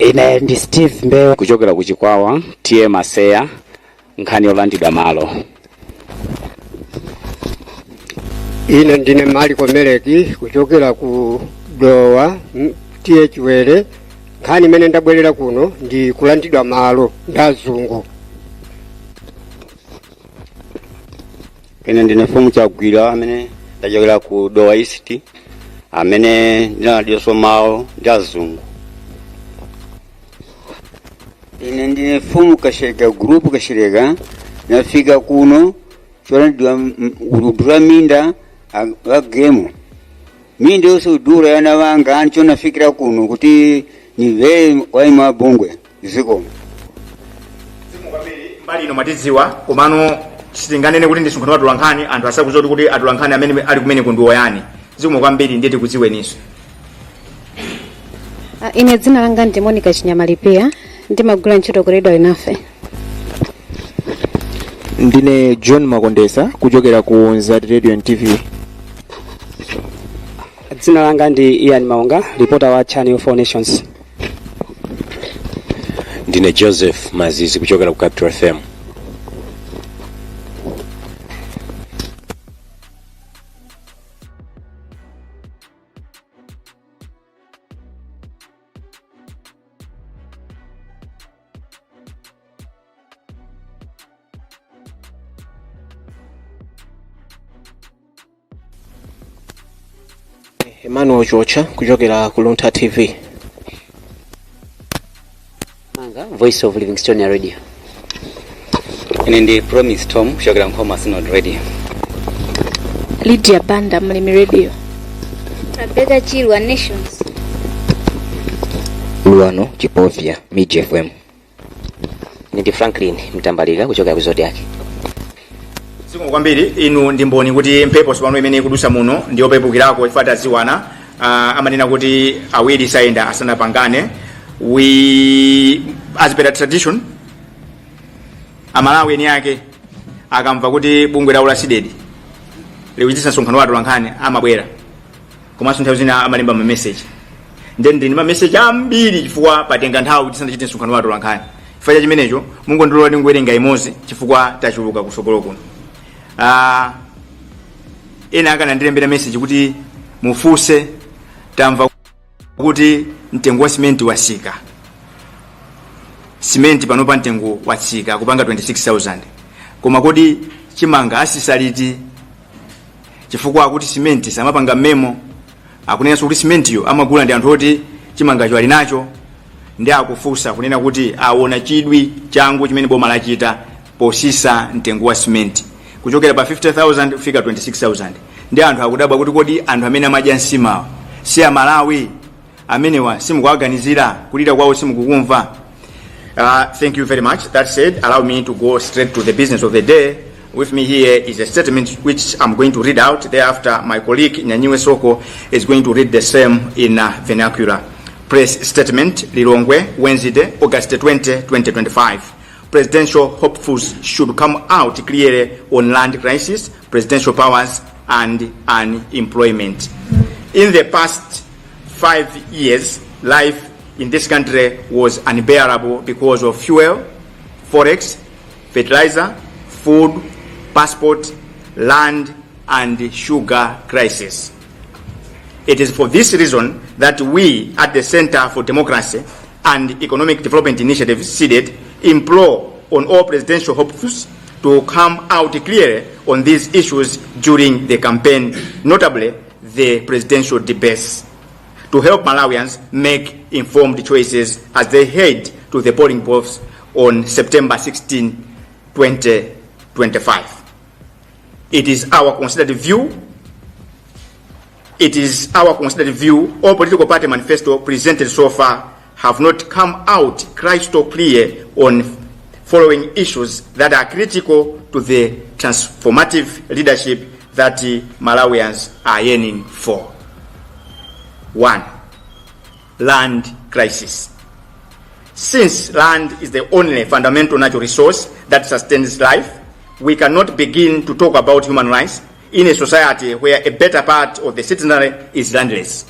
Ine ndi Steve Mbewe kuchokera ku Chikwawa tiye Maseya nkhani yolandidwa malo. Ine ndine mali komeleki kuchokera ku Dowa tiye Chiwere nkhani imene ndabwerera kuno ndi kulandidwa malo ndazungu. Ine ndine Fumu Chagwira amene ndachokera ku Dowa East amene ndinalandidwa malo ndazungu. Ine ndine Fumu Kashireka group Kashireka nafika kuno cholandidwa udura minda agemu minde yose udura yana wanga ancho nafikira kuno kuti nive waima bongwe ziko mbali ino matiziwa komano sitinganene kuti ndi sunkhano atulankhani anthu asakuzoti kuti atulankhani amene ali kumene kundiwo yani zikomo kwambiri ndiyeti kudziweninso. Ine dzina langa ndi Monica Chinyamalipia ndimagwira ntchito ku Radio Inafe. Ndine John Makondesa kuchokera ku Nzati Radio and TV. Dzina langa ndi Ian Maunga, reporter wa Channel 4 Nations. Ndine Joseph Mazizi kuchokera ku Capital FM. Emmanuel Chocha kuchokera ku Lunta TV. Manga Voice of Livingstone Radio. ine ndi Promise Tom kuchokera Nkoma Synod Radio. Lydia Banda Mlimi Radio. Rebecca Chilwa Nations. Luano Chipofia Miji FM. Ndi Franklin Mtambalika kuchokera ku Zodiac. Zikomo kwambiri inu ndi mboni kuti mphepo sipano imene ikudusa muno ndiyo pepukirako ifata ziwana amanena kuti awiri sayenda asanapangane. We as per tradition Malawi eni yake akamva kuti bungwe la ulasidedi likuchitisa msonkhano wa atulankhani amabwera komanso nthawi zina amalemba ma message ndi ma message ambiri chifukwa patenga nthawi kuti sanachite msonkhano wa atulankhani chifukwa chimenecho mungu ndilola ndingwerenga imodzi chifukwa tachuluka kusogolo kuno. Ena akana ndilembera message kuti mufunse tamva kuti mtengo wa simenti wasika. Simenti panopa mtengo watsika kupanga 26,000. Koma kodi chimanga asisaliti chifukwa kuti simenti samapanga memo akunena kuti simenti yo amagula ndi anthu oti chimanga cho ali nacho ndi akufunsa kunena kuti aona chidwi changu chimene boma lachita posisa mtengo wa simenti kuchokera pa 50,000 kufika 26,000. Ndi anthu akudabwa kuti kodi anthu amene amadya nsima si a Malawi amenewa simukuaganizira kulira kwawo simukukumva. Thank you very much. That said, allow me to go straight to the business of the day. With me here is a statement which I'm going to read out. Thereafter, my colleague Namiwa Soko is going to read the same in vernacular. Press statement, Lirongwe, Wednesday, August 20, 2025. Presidential hopefuls should come out clearly on land crisis, presidential powers, and unemployment. In the past 5 years, life in this country was unbearable because of fuel, forex, fertilizer, food, passport, land, and sugar crisis. It is for this reason that we at the Center for Democracy and Economic Development Initiative, CDED, implore on all presidential hopefuls to come out clearly on these issues during the campaign, notably the presidential debates, to help Malawians make informed choices as they head to the polling booths on September 16, 2025. It is our considered view all political party manifesto presented so far have not come out crystal clear on following issues that are critical to the transformative leadership that Malawians are yearning for. 1. Land crisis. Since land is the only fundamental natural resource that sustains life, we cannot begin to talk about human rights in a society where a better part of the citizenry is landless.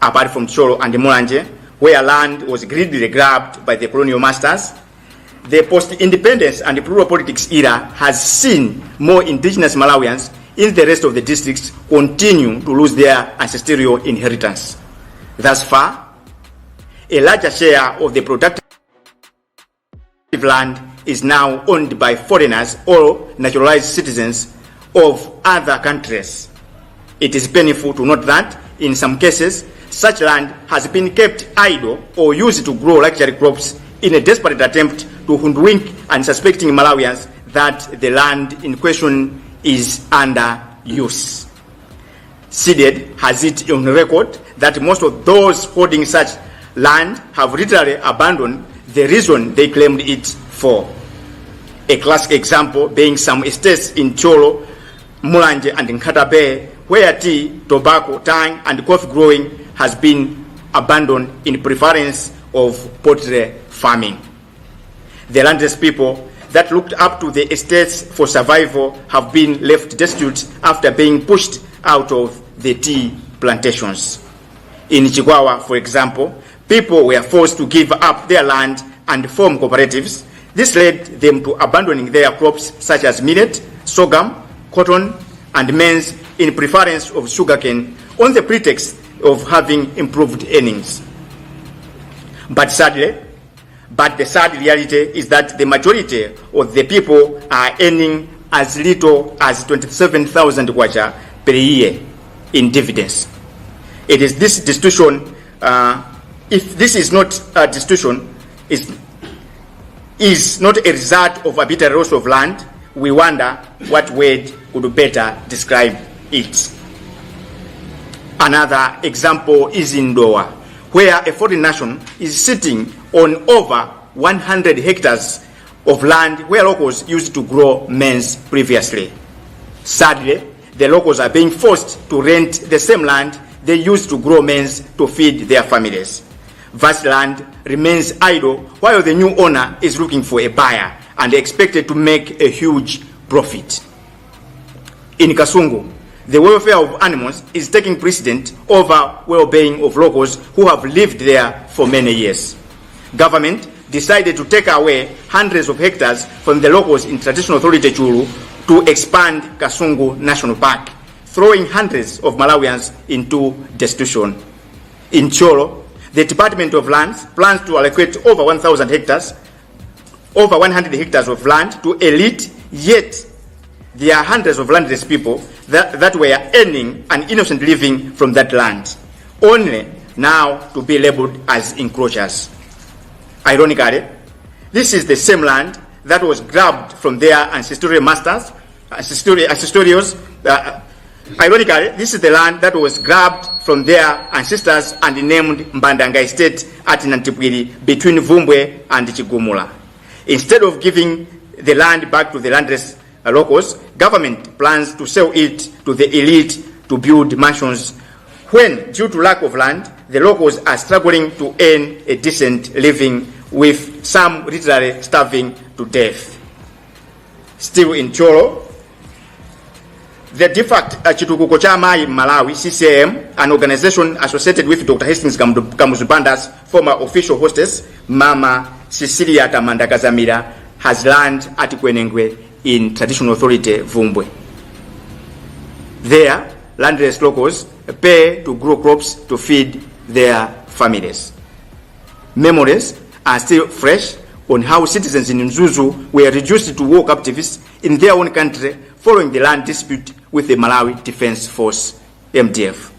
Apart from Cholo and Mulanje, where land was greedily grabbed by the colonial masters, the post-independence and plural politics era has seen more indigenous Malawians in the rest of the districts continue to lose their ancestral inheritance. Thus far, a larger share of the productive land is now owned by foreigners or naturalized citizens of other countries. It is painful to note that, in some cases, such land has been kept idle or used to grow luxury crops in a desperate attempt to hoodwink unsuspecting Malawians that the land in question is under use. SIDED has it on record that most of those holding such land have literally abandoned the reason they claimed it for. A classic example being some estates in Cholo, Mulanje and Nkata Bay, where tea, tobacco, tang and coffee growing has been abandoned in preference of poultry farming. The landless people that looked up to the estates for survival have been left destitute after being pushed out of the tea plantations. In Chigwawa, for example, people were forced to give up their land and form cooperatives. This led them to abandoning their crops such as millet, sorghum, cotton, and maize in preference of sugarcane on the pretext of having improved earnings. But the sad reality is that the majority of the people are earning as little as 27,000 kwacha per year in dividends. It is this destitution, if this is not a destitution, is not a result of a bitter loss of land, we wonder what word could better describe it. Another example is in Doha, where a foreign nation is sitting on over 100 hectares of land where locals used to grow maize previously. Sadly, the locals are being forced to rent the same land they used to grow maize to feed their families. Vast land remains idle while the new owner is looking for a buyer and expected to make a huge profit. In Kasungu, the welfare of animals is taking precedent over well-being of locals who have lived there for many years. Government decided to take away hundreds of hectares from the locals in Traditional Authority Chulu to expand Kasungu National Park, throwing hundreds of Malawians into destitution. In Cholo, the Department of Lands plans to allocate over 1,000 hectares, over 100 hectares of land to elite, yet there are hundreds of landless people that were earning an innocent living from that land, only now to be labeled as encroachers. Ironically, this is the same land that was grabbed from their ancestral masters, ironically, this is the land that was grabbed from their ancestors and named Mbandanga Estate at Nantipwiri between Vumbwe and Chigumula. Instead of giving the land back to the landless locals, government plans to sell it to the elite to build mansions when, due to lack of land, the locals are struggling to earn a decent living, with some literally starving to death. Still in Cholo, the DFACT Chitukuko Chamai Malawi, CCM, an organization associated with Dr. Hastings Kamuzubanda's former official hostess, Mama Cecilia Tamandakazamira, has land at Kwenengwe in Traditional Authority Vumbwe. There, landless locals pay to grow crops to feed their families. Memories are still fresh on how citizens in Nzuzu were reduced to war captives in their own country following the land dispute with the Malawi Defense Force, MDF.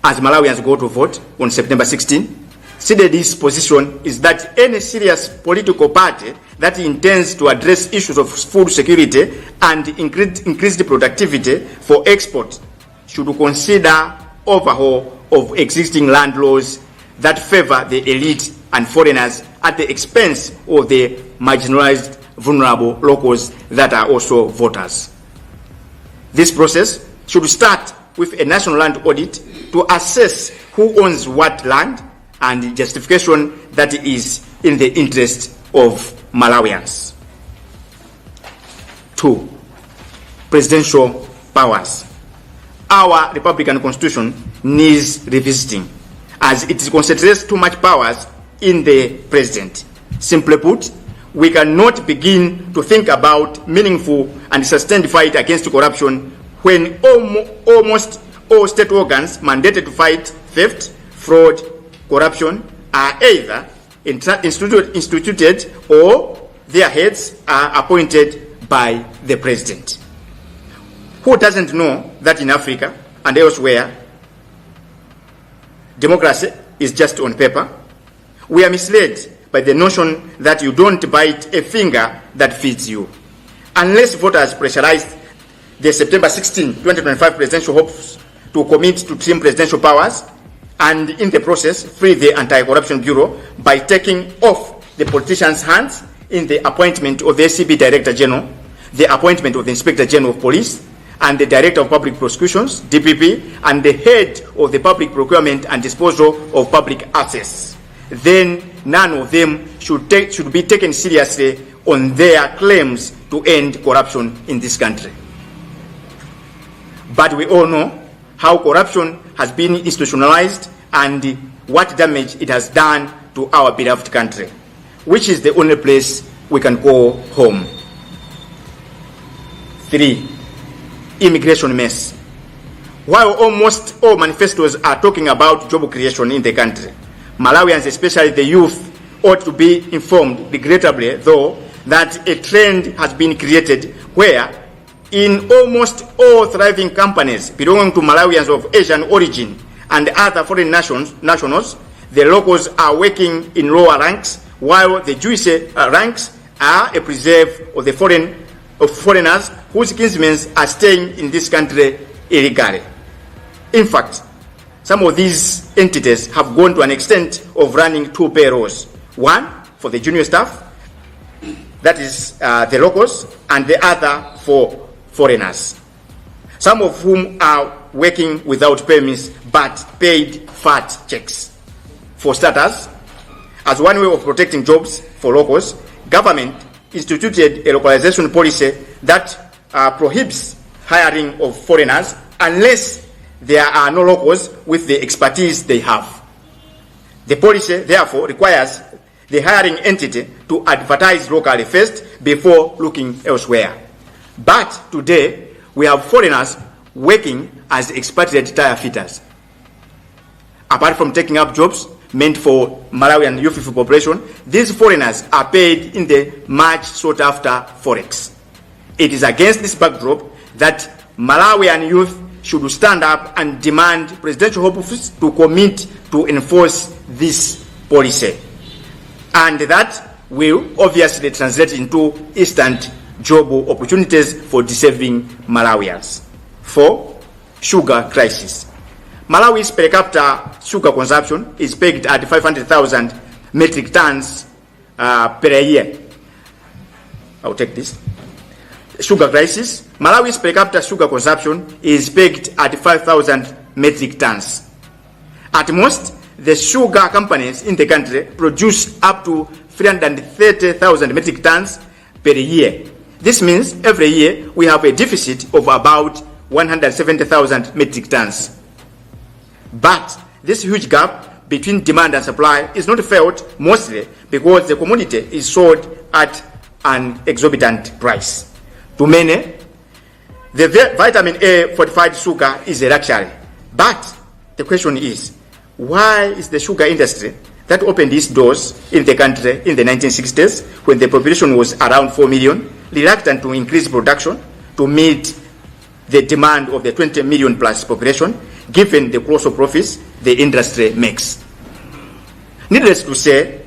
As Malawians go to vote on September 16, CDD's position is that any serious political party that intends to address issues of food security and increased productivity for export should consider overhaul of existing land laws that favor the elite and foreigners at the expense of the marginalized, vulnerable locals that are also voters. This process should start with a national land audit to assess who owns what land and justification that is in the interest of Malawians. 2. Presidential powers. Our Republican Constitution needs revisiting. as it concentrates too much powers in the president. Simply put, we cannot begin to think about meaningful and sustained fight against corruption when almost all state organs mandated to fight theft, fraud, corruption are either instituted or their heads are appointed by the president. Who doesn't know that in Africa and elsewhere, democracy is just on paper? We are misled by the notion that you don't bite a finger that feeds you. Unless voters pressurized the September 16, 2025 presidential hopes to commit to trim presidential powers and in the process free the Anti-Corruption Bureau by taking off the politicians' hands in the appointment of the SCB Director General, the appointment of the Inspector General of Police, and the Director of Public Prosecutions, DPP, and the head of the Public Procurement and Disposal of Public Assets, then none of them should be taken seriously on their claims to end corruption in this country. But we all know how corruption has been institutionalized and what damage it has done to our beloved country, which is the only place we can call home. 3. Immigration mess. While almost all manifestos are talking about job creation in the country, Malawians, especially the youth, ought to be informed, regrettably though, that a trend has been created where in almost all thriving companies belonging to Malawians of Asian origin and other foreign nationals, the locals are working in lower ranks, while the Jewish ranks are a preserve of the foreigners whose kinsmen are staying in this country illegally. In fact, some of these entities have gone to an extent of running 2 payrolls, one for the junior staff, that is the locals, and the other for foreigners, some of whom are working without permits but paid fat checks. For starters, as one way of protecting jobs for locals, government instituted a localization policy that prohibits hiring of foreigners unless there are no locals with the expertise they have. The policy, therefore, requires the hiring entity to advertise locally first before looking elsewhere. But today, we have foreigners working as expatriate tire fitters. Apart from taking up jobs meant for Malawian youthful population, these foreigners are paid in the much sought after forex. It is against this backdrop that Malawian youth should stand up and demand presidential hopes to commit to enforce this policy. And that will obviously translate into instant job opportunities for deserving Malawians. 4. Sugar crisis. Malawi's per capita sugar consumption is pegged at 500,000 metric tons per year. I'll take this. Sugar crisis. Malawi's per capita sugar consumption is pegged at 5,000 metric tons. At most, the sugar companies in the country produce up to 330,000 metric tons per year. This means every year we have a deficit of about 170,000 metric tons. But this huge gap between demand and supply is not felt mostly because the commodity is sold at an exorbitant price. To many, the vitamin A fortified sugar is a luxury. But the question is, why is the sugar industry that opened its doors in the country in the 1960s, when the population was around 4 million, reluctant to increase production to meet the demand of the 20 million plus population, given the colossal profits the industry makes? Needless to say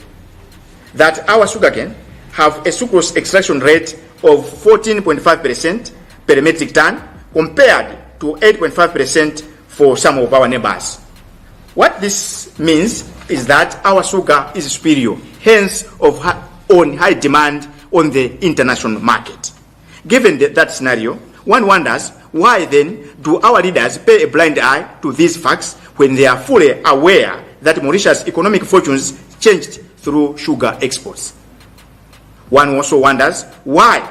that our sugarcane have a sucrose extraction rate of 14.5% per metric ton compared to 8.5% for some of our neighbors. What this means is that our sugar is superior, hence on high demand on the international market. Given that scenario, one wonders why then do our leaders pay a blind eye to these facts when they are fully aware that Mauritius' economic fortunes changed through sugar exports. One also wonders why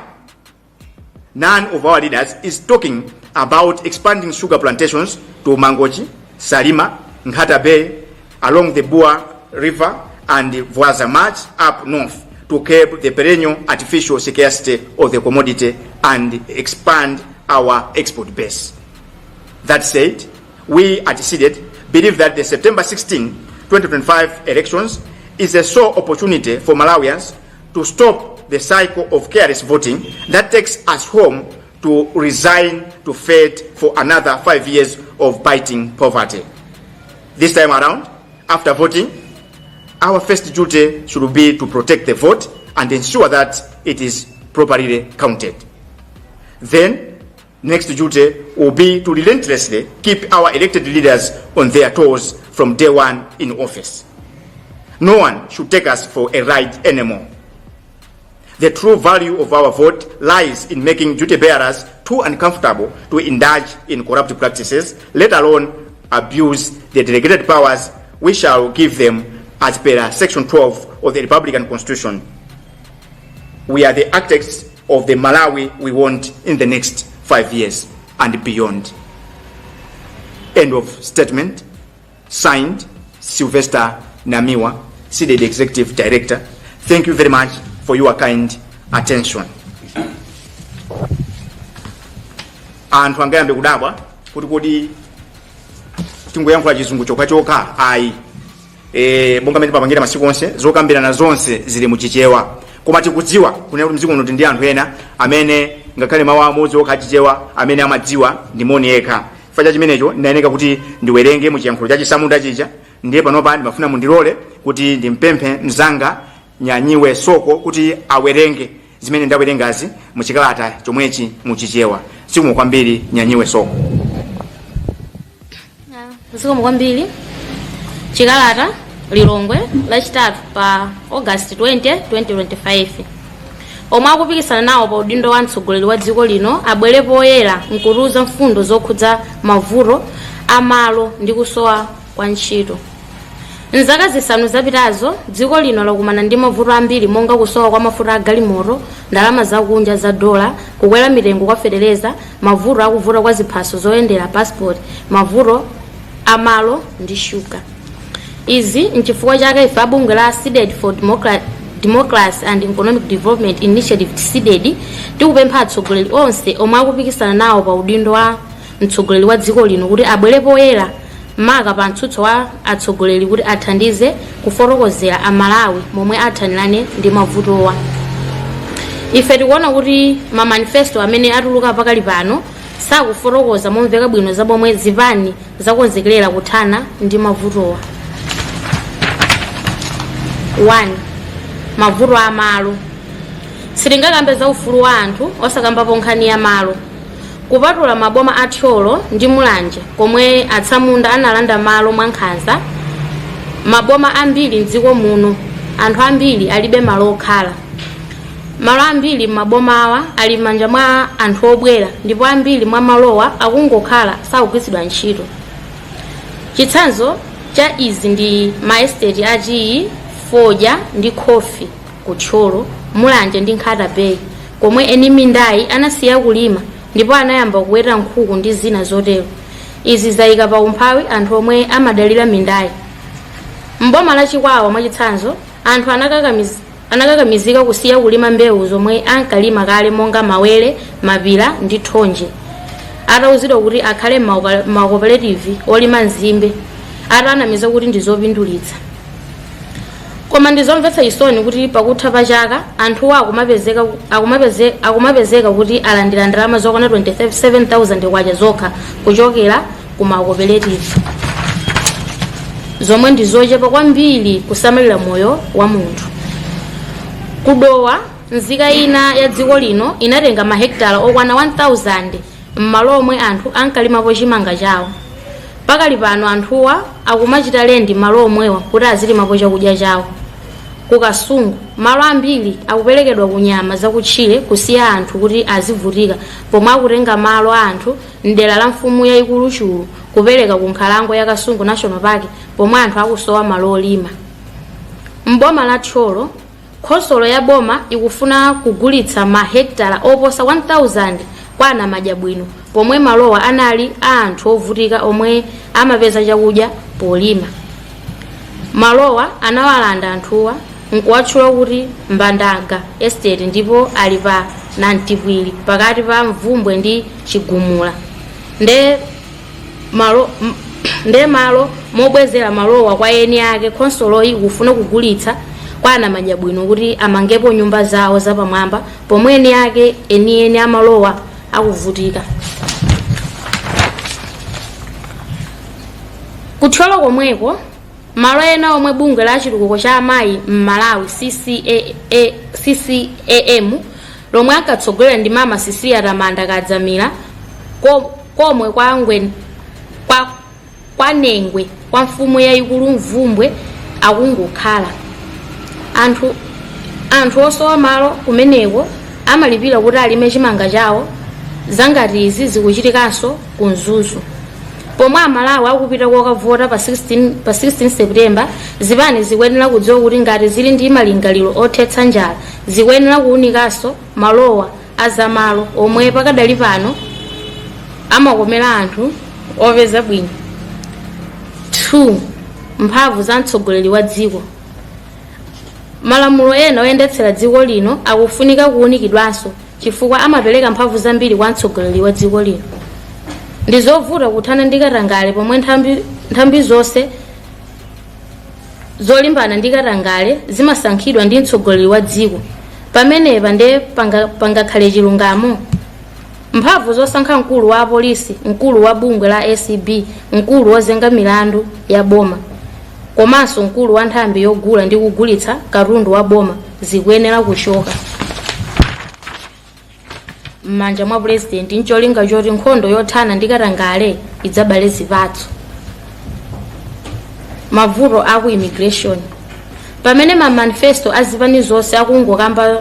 none of our leaders is talking about expanding sugar plantations to Mangochi, Salima, Nhata Bay, along the Bua River and the Vuaza March up north to curb the perennial artificial scarcity of the commodity and expand our export base. That said, we at SEDED believe that the September 16, 2025 elections is a sole opportunity for Malawians to stop the cycle of careless voting that takes us home to resign to fate for another 5 years of biting poverty. This time around, after voting, our first duty should be to protect the vote and ensure that it is properly counted. Then, next duty will be to relentlessly keep our elected leaders on their toes from day one in office. No one should take us for a ride anymore. The true value of our vote lies in making duty bearers too uncomfortable to indulge in corrupt practices, let alone abuse the delegated powers we shall give them as per Section 12 of the Republican Constitution. We are the architects of the Malawi we want in the next 5 years and beyond. End of statement. Signed, Silvester Namiwa, SEDED Executive Director. Thank you very much for your kind attention. Anthu angayambe kudabwa kuti kodi tingoyankhula chizungu chokha ayi. Monga mmene papangira masiku onse zokambirana zonse zili muchichewa. Koma tikudziwa kunena kuti mdziko muno ndi anthu ena amene ngakhale mawu amodzi okha chichewa amene amadziwa ndi moni yekha. Chifukwa chimenecho ndinayeneka kuti ndiwerenge muchiyankhulo cha chisamunda chija, ndiye panopa ndimafuna mundilole kuti ndimpemphe mzanga Nyanyiwe Soko kuti awerenge zimene ndawerengazi muchikalata chomwechi muchichewa. Zikomo kwambiri Nyanyiwe Soko. Zikomo kwambiri. Chikalata Lilongwe lachitatu pa August 20, 2025. Omwe akupikisana nawo pa udindo wa mtsogoleri wa dziko lino abwere poyera nkuruza mfundo zokhudza mavuto amalo ndi kusowa kwa ntchito. Nzaka zisanu zapitazo dziko lino lakumana ndi mavuto ambiri monga kusowa kwa mafuta a galimoto, ndalama zakunja za dola, kukwera mitengo kwa fetereza, mavuto akuvuta kwa ziphaso zoyendera passport, mavuto amalo ndi shuga. Izi nchifukwa chake ife abungwe la SEDED for Democracy and Economic Development Initiative SEDED tikupempha atsogoleri onse omwe akupikisana nawo pa udindo wa mtsogoleri wa dziko lino kuti abwere poyera maka pa mtsutso wa atsogoleri kuti athandize kufotokozera amalawi momwe athanirane ndi mavutowa. Ife tikuona kuti ma manifesto amene atuluka pakali pano sakufotokoza momveka bwino za pomwe zipani zakonzekerera kuthana ndi mavutowa. 1. Mavuto amalo. Sitingakambe za ufulu wa anthu osakambapo nkhani ya malo. Kupatula maboma a Thyolo ndi Mulanje komwe atsamunda analanda malo mwankhanza, maboma ambiri mdziko muno anthu ambiri alibe malo okhala. Malo ambiri maboma awa ali m'manja mwa anthu obwera ndipo ambiri mwa malowa akungokhala sakugwiritsidwa ntchito. Chitsanzo cha izi ndi maestate a Chiyi, Fodya ndi Khofi ku Thyolo, Mulanje ndi Nkhata Bay komwe eni mindayi anasiya kulima ndipo anayamba kuweta nkhuku ndi zina zotero. Izi zayika pa umphawi anthu omwe amadalira mindayi. Mboma la Chikwawa mwachitsanzo anthu anakakamizika kusiya kulima mbewu zomwe ankalima kale monga mawere, mapira ndi thonje. Atawuzidwa kuti akhale ma cooperative olima nzimbe, atanamiza kuti ndizopindulitsa. Koma ndizomvetsa isoni kuti pakutha pa chaka anthu akumapezeka kuti alandira ndalama zokwana 27,000 kwacha zokha kuchokera ku ma cooperative, zomwe ndizochepa kwambiri kusamalira moyo wa munthu. Kudowa nzika ina ya dziko lino inatenga mahektala okwana 1,000 m'malo omwe anthu ankalimapo chimanga chawo. Pakali pano anthuwa akumachita lendi malo omwewa kuti azilimapo chakudya chawo. Kukasungu malo ambiri akuperekedwa ku nyama zakutchire kusiya anthu kuti azivutika pomwe akutenga malo a anthu mdera la mfumu yayikulu chulu kupereka ku nkhalango ya Kasungu National Park pomwe anthu akusowa malo olima. Mboma la Thyolo khonsolo ya boma ikufuna kugulitsa mahektala oposa 1,000 kwa anamadya bwino pomwe malowa anali a anthu ovutika omwe amapeza chakudya polima. malowa anawalanda anthuwa nkuwatchula kuti Mbandaga estate ndipo ali pa Nantibwili pakati pa Mvumbwe ndi Chigumula nde malo mobwezera malowa kwa eni ake khonsoloyi kufuna kugulitsa kwa anamadya bwino kuti amangepo nyumba zawo zapamwamba pomwe eni ake eni amalowa akuvutika. Kuthyola komweko malo ena omwe bungwe la chitukuko cha amayi m'Malawi CCAM lomwe akatsogolera ndi mama Sisiya Tamanda Kadzamira komwe kwa Nengwe kwa mfumu yayikulu Mvumbwe akungokhala. Anthu osowa malo kumeneko amalipira kuti alime chimanga chawo zangati izi zikuchitikanso ku Mzuzu. Pomwe Amalawi akupita kokavota pa 16 September zipani zikuyenera kudziwa kuti ngati zili ndi malingaliro othetsa njala zikuyenera kuwunikanso malowa azamalo omwe pakadali pano amakomera anthu opeza bwino. 2 mphamvu za mtsogoleri wa dziko. Malamulo ena oyendetsera dziko lino akufunika kuwunikidwanso chifukwa amapereka mphamvu zambiri kwa mtsogoleri wa dziko lino. Ndizovuta kuthana ndi katangale pomwe nthambi zonse zolimbana ndi katangale zimasankhidwa ndi mtsogoleri wa dziko. Pamenepa nde pangakhale chilungamo. Mphamvu zosankha mkulu wa apolisi, mkulu wa bungwe la ACB, mkulu wozenga milandu ya boma komanso mkulu wa nthambi yogula ndi kugulitsa katundu wa boma zikuyenera kuchoka m'manja mwa president ncholinga choti nkhondo yothana ndi katangale idzabale zipatso. Mavuto aku immigration. Pamene ma manifesto azipani zonse akungokamba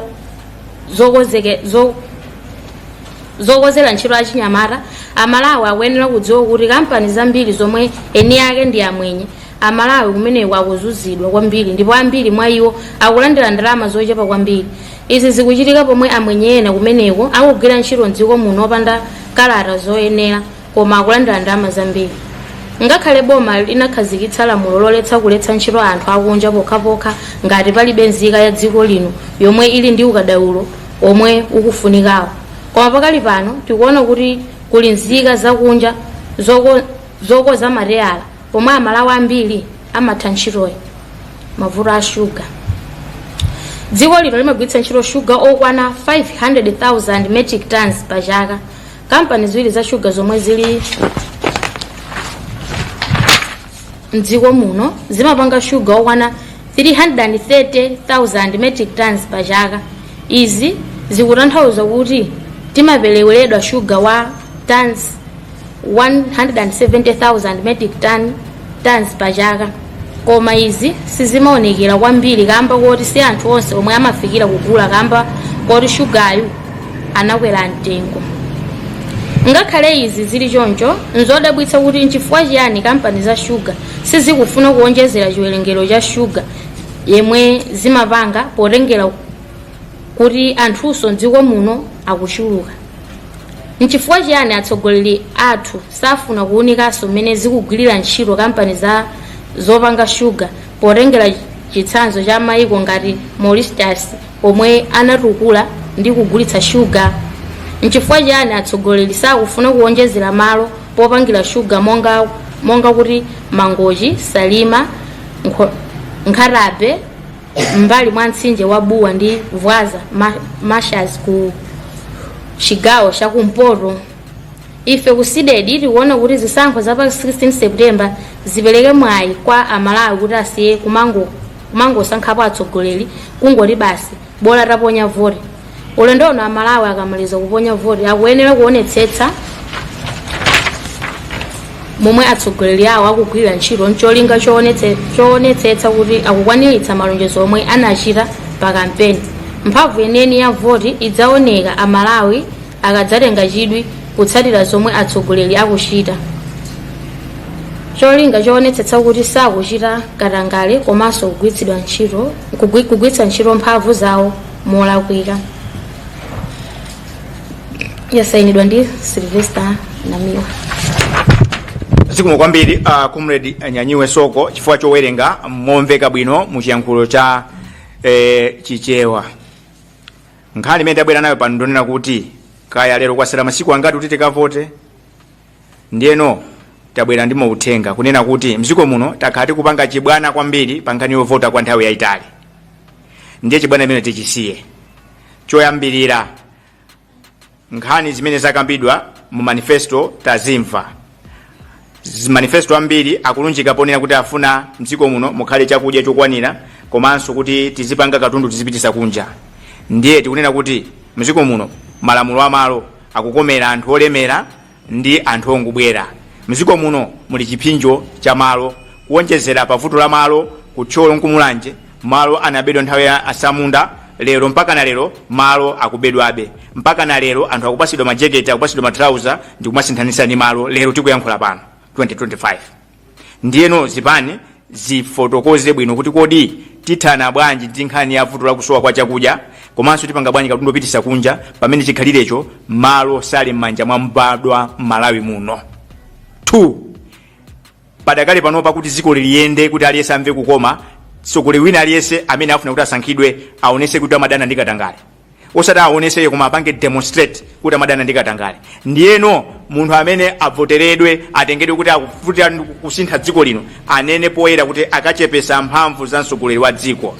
zokozera ntchito achinyamata, Amalawi akuyenera kudziwa kuti kampani zambiri zomwe eni ake ndi amwenye Amalawi kumeneko akuzuzidwa kwambiri ndipo ambiri mwa iwo akulandira ndalama zochepa kwambiri. Izi zikuchitika pomwe amwenye ena kumeneko akugwira ntchito m'dziko muno opanda kalata zoyenera koma akulandira ndalama zambiri. Ngakhale boma linakhazikitsa lamulo loletsa kuletsa ntchito anthu akunja pokhapokha ngati palibe nzika ya dziko lino yomwe ili ndi ukadaulo omwe ukufunikawo. Koma pakali pano tikuona kuti kuli nzika zakunja zokoza materiala pomwe Amalawi ambiri amatha ntchitoyi. Mavuto a shuga. Dziko lino limagwiritsa ntchito shuga okwana 500,000 metric tons pa chaka. Kampani ziwiri za shuga zomwe zili mdziko muno zimapanga shuga okwana 330,000 metric tons pa chaka. Izi zikutanthauza kuti timapereweredwa shuga wa tons 170,000 metric tons pa chaka. Koma izi sizimaonekera kwambiri kamba kuti si anthu onse omwe amafikira kugula kamba kuti shugayu anakwera mtengo. Ngakhale izi zili choncho nzodabwitsa kuti nchifukwa chiyani kampani za shuga sizikufuna kuonjezera chiwerengero cha shuga yemwe zimapanga potengera kuti anthunso mdziko muno akuchuluka. Nchifukwa chiyani atsogoleri athu safuna kuwunikanso mmene zikugwirira ntchito kampani zopanga shuga potengera chitsanzo cha mayiko ngati Mauritius omwe anatukula ndi kugulitsa shuga. Nchifukwa chiyani atsogoleri sakufuna kuonjezera malo popangira shuga monga kuti Mangochi, Salima, Nkhatabe mbali mwa mtsinje wa Buwa ndi Vwaza Mashas ku chigawo chakumpoto. Ife kusidedi tikuona kuti zisankho za pa 16 September zipereke mwayi kwa Amalawi kuti asiye kumangosankhapo atsogoleri kungoti basi bola taponya voti. Ulendo uno Amalawi akamaliza kuponya voti akuyenera kuonetsetsa momwe atsogoleri awo akugwirira ntchito ncholinga choonetsetsa kuti akukwaniritsa malonjezo omwe anachita pa kampeni. Mphamvu yeneni ya voti idzaoneka Amalawi akadzatenga chidwi kutsatira zomwe atsogoleri akuchita. Cholinga choonetsetsa kuti sakuchita katangale komanso kugwiritsa ntchito mphamvu zawo molakwika. Yasayinidwa ndi Silvester Namiwa. zikomo kwambiri comrade Nyanyiwe Soko chifukwa chowerenga momveka bwino mu chiyankhulo cha chichewa. Nkhani imene tabwera nayo pano ndonena kuti kaya lero kwasera masiku angati kuti tikavote, ndiyeno tabwera ndi mauthenga kunena kuti mdziko muno takhala kupanga chibwana kwambiri pa nkhani yovota kwa nthawi yayitali. Ndiye chibwana imene tichisiye. Choyambirira nkhani zimene zakambidwa mu manifesto tazimva. Manifesto ambiri akulunjika ponena kuti afuna mdziko muno mukhale chakudya chokwanira komanso kuti tizipanga katundu tizipitisa kunja. Ndiye tikunena kuti mdziko muno malamulo amalo akukomera anthu olemera ndi anthu ongubwera. Mdziko muno muli chipinjo cha malo kuonjezera pavuto la malo kutcholo nkumulanje malo anabedwa nthawi ya asamunda. Lero mpaka na lero malo akubedwabe, mpaka na lero anthu akupasidwa majeketi, akupasidwa matrauza ndi kumasinthanisa ni malo. Lero tikuyankhula pano 2025. Ndiyeno zipani zifotokoze bwino kuti kodi tithana bwanji ndi nkhani ya vuto la kusowa kwa chakudya komanso tipanga bwanji katundu opitisa kunja pamene chikhalirecho malo sali m'manja mwa mbadwa Malawi muno. 2. Padakale panopa kuti dziko liyende kuti aliyese amve kukoma, sokole wina aliyese amene afuna kuti asankhidwe aonese kuti amadana ndi katangale. Osati aonese koma apange demonstrate kuti amadana ndi katangale. Ndiyeno munthu amene avoteredwe atengedwe kuti akufuta kusintha dziko lino anene poyera kuti akachepesa mphamvu za mtsogoleri wa dziko.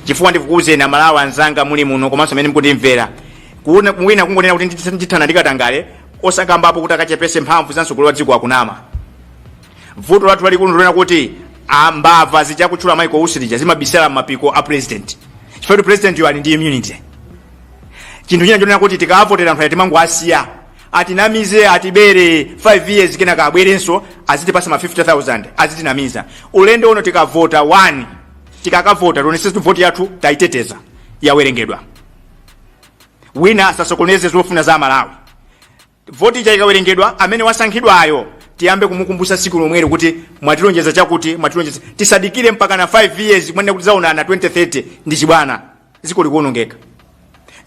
Chifukwa ndikukuuzeni Amalawi anzanga muli muno komanso amene mukutimvera kuona wina kungonena kuti ndithana ndi katangale osakambapo kuti akachepese mphamvu za mtsogoleri wa dziko akunama. Vuto lathu lalikulu ndilona kuti ambava zichakutchula Michael Usirija zimabisala mapiko a president. Chifukwa president yo ali ndi immunity. Chinthu china chonena kuti tikavotera anthu atimango asiya atinamize atibere 5 years kenaka abwerenso azitipasa ma 50,000 azitinamiza. Ulendo uno tikavota 1 tikakavota tonesetu voti yathu taiteteza yawerengedwa. Wina asasokoneze zofuna za Malawi. Voti ikawerengedwa amene wasankhidwayo tiyambe kumukumbusa siku lomwero kuti mwatilonjeza chakuti mwatilonjeza tisadikire mpaka na 5 years mwene kuti zaonana 2030 ndi chibwana ziko likuonongeka.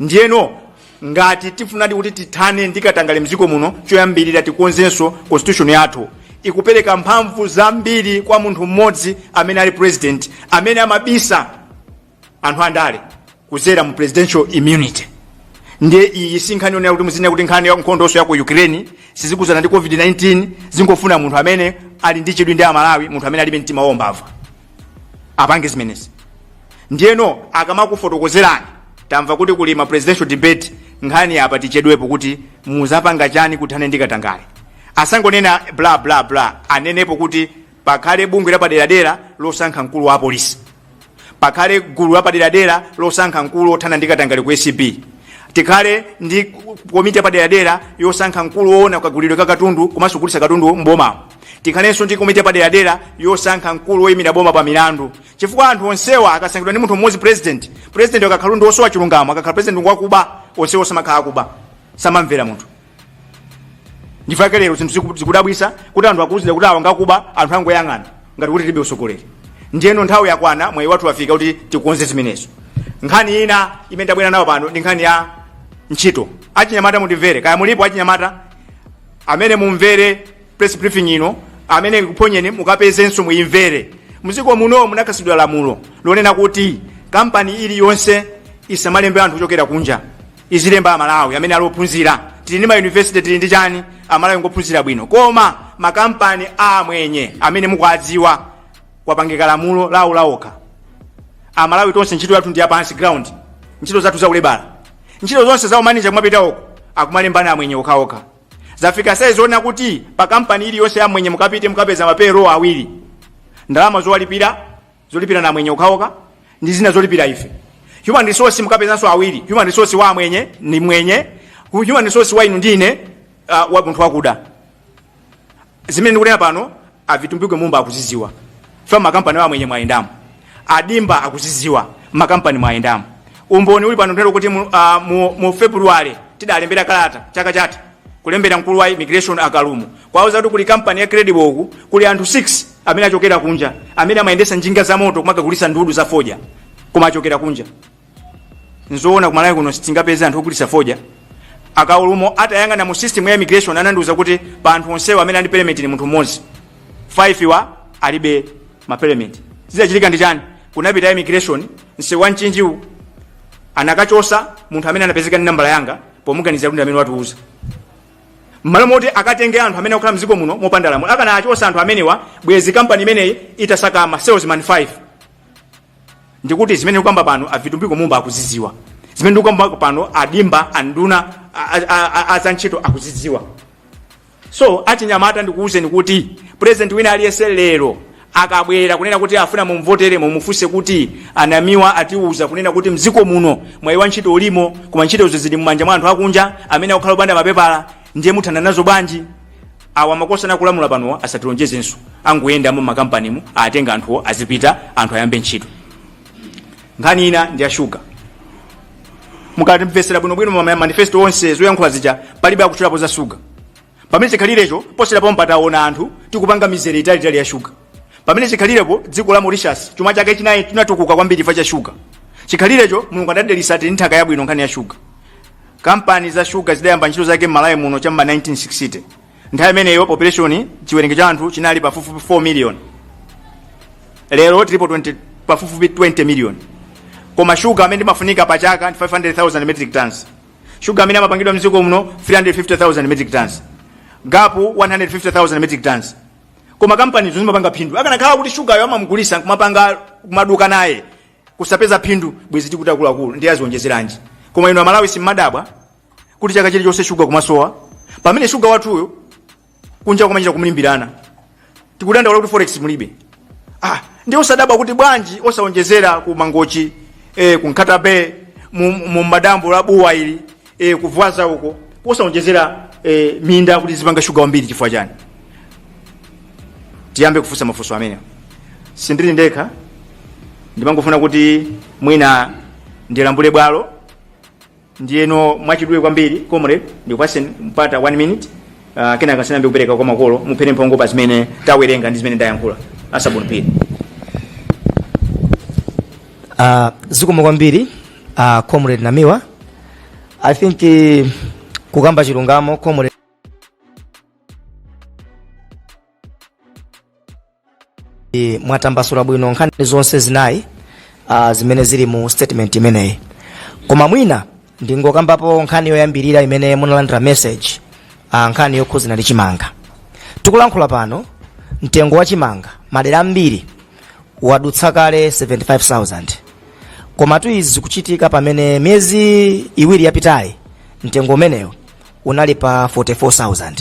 Ndiyeno ngati tifunadi kuti tithane ndi katangale mdziko muno choyambirira tikonzenso constitution yathu ikupereka mphamvu zambiri kwa munthu mmodzi amene ali president amene amabisa anthu andale kuzera mu presidential immunity. Ndiye iyi sinkhani yonera kuti muzine kuti nkhani ya nkhondonso ya ku Ukraine sizikuzana ndi COVID-19 zingofuna munthu amene ali ndi chidwi ndi Amalawi, munthu amene alibe mtima wombava apange zimenezi. Ndiyeno akamakufotokozerani tamva kuti kuli ma presidential debate nkhani apa tichedwepo kuti muzapanga chani kuthane ndi katangale. Asangonena bla bla bla, anenepo kuti pakhale bungwe la paderadera losankha mkulu wa polisi, pakhale gulu la paderadera losankha mkulu othana ndi katangale ku SCP, tikhale ndi komiti paderadera yosankha mkulu woona kagulidwe ka katundu komanso kulisa katundu mboma, tikhalenso ndi komiti paderadera yosankha mkulu woyimira boma pa milandu. Chifukwa anthu onsewa akasankhidwa ndi munthu mmodzi president akakhala ndi osowa chilungamo akakhala president wakuba onsewa samakhala kuba samamvera munthu. Ndifaka lero zinthu zikudabwisa kuti anthu akuuzira kuti awa ngakuba anthu angoyang'ana ngati kuti tibe usogoleri. Ndiyeno nthawi yakwana mwayi wathu wafika kuti tikonze zimenezo. Nkhani ina imene tabwera nayo pano ndi nkhani ya ntchito. Achinyamata mutimvere, kaya mulipo achinyamata amene mumvere press briefing ino, amene kuponyeni mukapezenso muimvere. Muziko muno munakasidwa lamulo lonena kuti kampani iliyonse isamalembe anthu kuchokera kunja, izilemba Amalawi amene alophunzira. Tili ndi ma university tili ndi chani Amalawi ngophunzira bwino, koma makampani amwenye amene mukuadziwa kwapangika lamulo lawo laokha. Amalawi tonse ntchito yathu ndi yapansi ground, ntchito zathu za ulebala, ntchito zonse za umanager kumapita uko akumalembana amwenye okhaokha. Zafika saizi zoona kuti pa kampani iliyonse amwenye mukapite mukapeza mapero awiri, ndalama zolipira na amwenye okhaokha ndi zina zolipira ife. Human resource mukapezanso awiri, human resource wa amwenye ni mwenye, human resource wa inu ndine wa munthu wakuda. Zimene ndikunena pano avitumbikwe mumba akuziziwa, fa makampani wa amwenye mwaendamo, adimba akuziziwa makampani mwaendamo. Umboni uli pano ntero kuti mu February tidalembera kalata chaka chati kulembera mkulu wa immigration akalumu kwauza kuti kuli kampani ya Credible uku kuli anthu 6 amene achokera kunja amene amayendesa njinga za moto kumakagulisa ndudu za foja koma achokera kunja. Nzoona kumalawi kuno sitingapeza anthu ogulisa foja. Akaulumo atayang'ana mu system ya immigration anandiuza kuti pa anthu onsewa amene ali permit ni munthu mmodzi 5 wa alibe mapelement zidachitika ndi chani kunapita immigration nsewa nchinjiwu anakachosa munthu amene anapezeka ndi nambala yanga pomuganiza kuti amene watuuza mmalo moti akatenge anthu amene akukhala mdziko muno mopanda lamulo akana achosa anthu amenewa bwezi company imeneyi itasakama salesman 5 ndikuti zimene ukamba pano avitumbiko mumba akuziziwa zimene ukamba pano adimba anduna azantchito akuziziwa so achinyamata ndikuwuzeni kuti president wina aliyese lero akabwera kunena kuti afuna mumvotere mumufunse kuti Namiwa atiuza kunena kuti mdziko muno mwayi wa ntchito ulimo koma ntchitozo zili mmanja mwa anthu akunja amene akukhala opanda mapepala ndiye muthana nazo bwanji awa makosa nakulamula panowa asatilonjezenso angoyenda mu makampanimu atenga anthuwo azipita anthu ayambe ntchito nkhani ina ndi ashuga mukati mvesera bwinobwino manifesto onse zoyankhula zija palibe akutchulapo za shuga pamene chikhalirecho posera pomwe pataona anthu tikupanga mizere italitali ya shuga pamene chikhalirepo dziko la Mauritius chuma chake chinayi tunatukuka kwambiri chifukwa cha shuga chikhalirecho mulungu adadelisa ati nthaka yabwino nkhani ya shuga kampani za shuga zidayamba ntchito zake Malawi muno cham'ma 1960 nthawi imeneyo population chiwerenge cha anthu chinali pafupifupi 4 million lero tilipo pafupifupi 20 million koma shuga amene mafunika pachaka 500,000 metric tons shuga amene amapangidwa mdziko muno 350,000 metric tons gapu 150,000 metric tons koma kampani zimapanga phindu akanakhala kuti shuga yo amamugulisa kumapanga maduka naye kusapeza phindu bwezi tikuti akuluakulu ndi azionjezeranji koma ino Malawi simmadabwa kuti chaka chilichonse shuga kumasowa pamene shuga wathuyo kunja kumachita kumulimbirana tikudandaula kuti forex mulibe ndi osadabwa kuti bwanji osaonjezera ku Mangochi kunkatabe mu madambo la buwa ili kuvwaza uko osaonjezera minda kuti zipanga shuga wambiri chifukwa chani tiyambe kufusa mafunso amene sindili ndekha ndimangofuna kuti mwina ndilambule bwalo ndiyeno mwachidule kwambiri comrade ndikupase mpata 1 minute kena kasanambe kupereka kwa makolo muphere mphongo pa zimene tawerenga ndi zimene ndayankhula asabunipire zikomo kwambiri comrade Namiwa I think kukamba chilungamo comrade mwatambasula bwino nkhani zonse zinayi zimene zili mu statement imeneyi koma mwina ndingokambapo nkhani yoyambirira imene munalandira message nkhani yokhuzana ndi chimanga tikulankhula pano mtengo wa chimanga madera ambiri wadutsa kale 75,000 koma izi zikuchitika pamene miyezi iwiri yapitayi mtengo umeneyo unali pa 44,000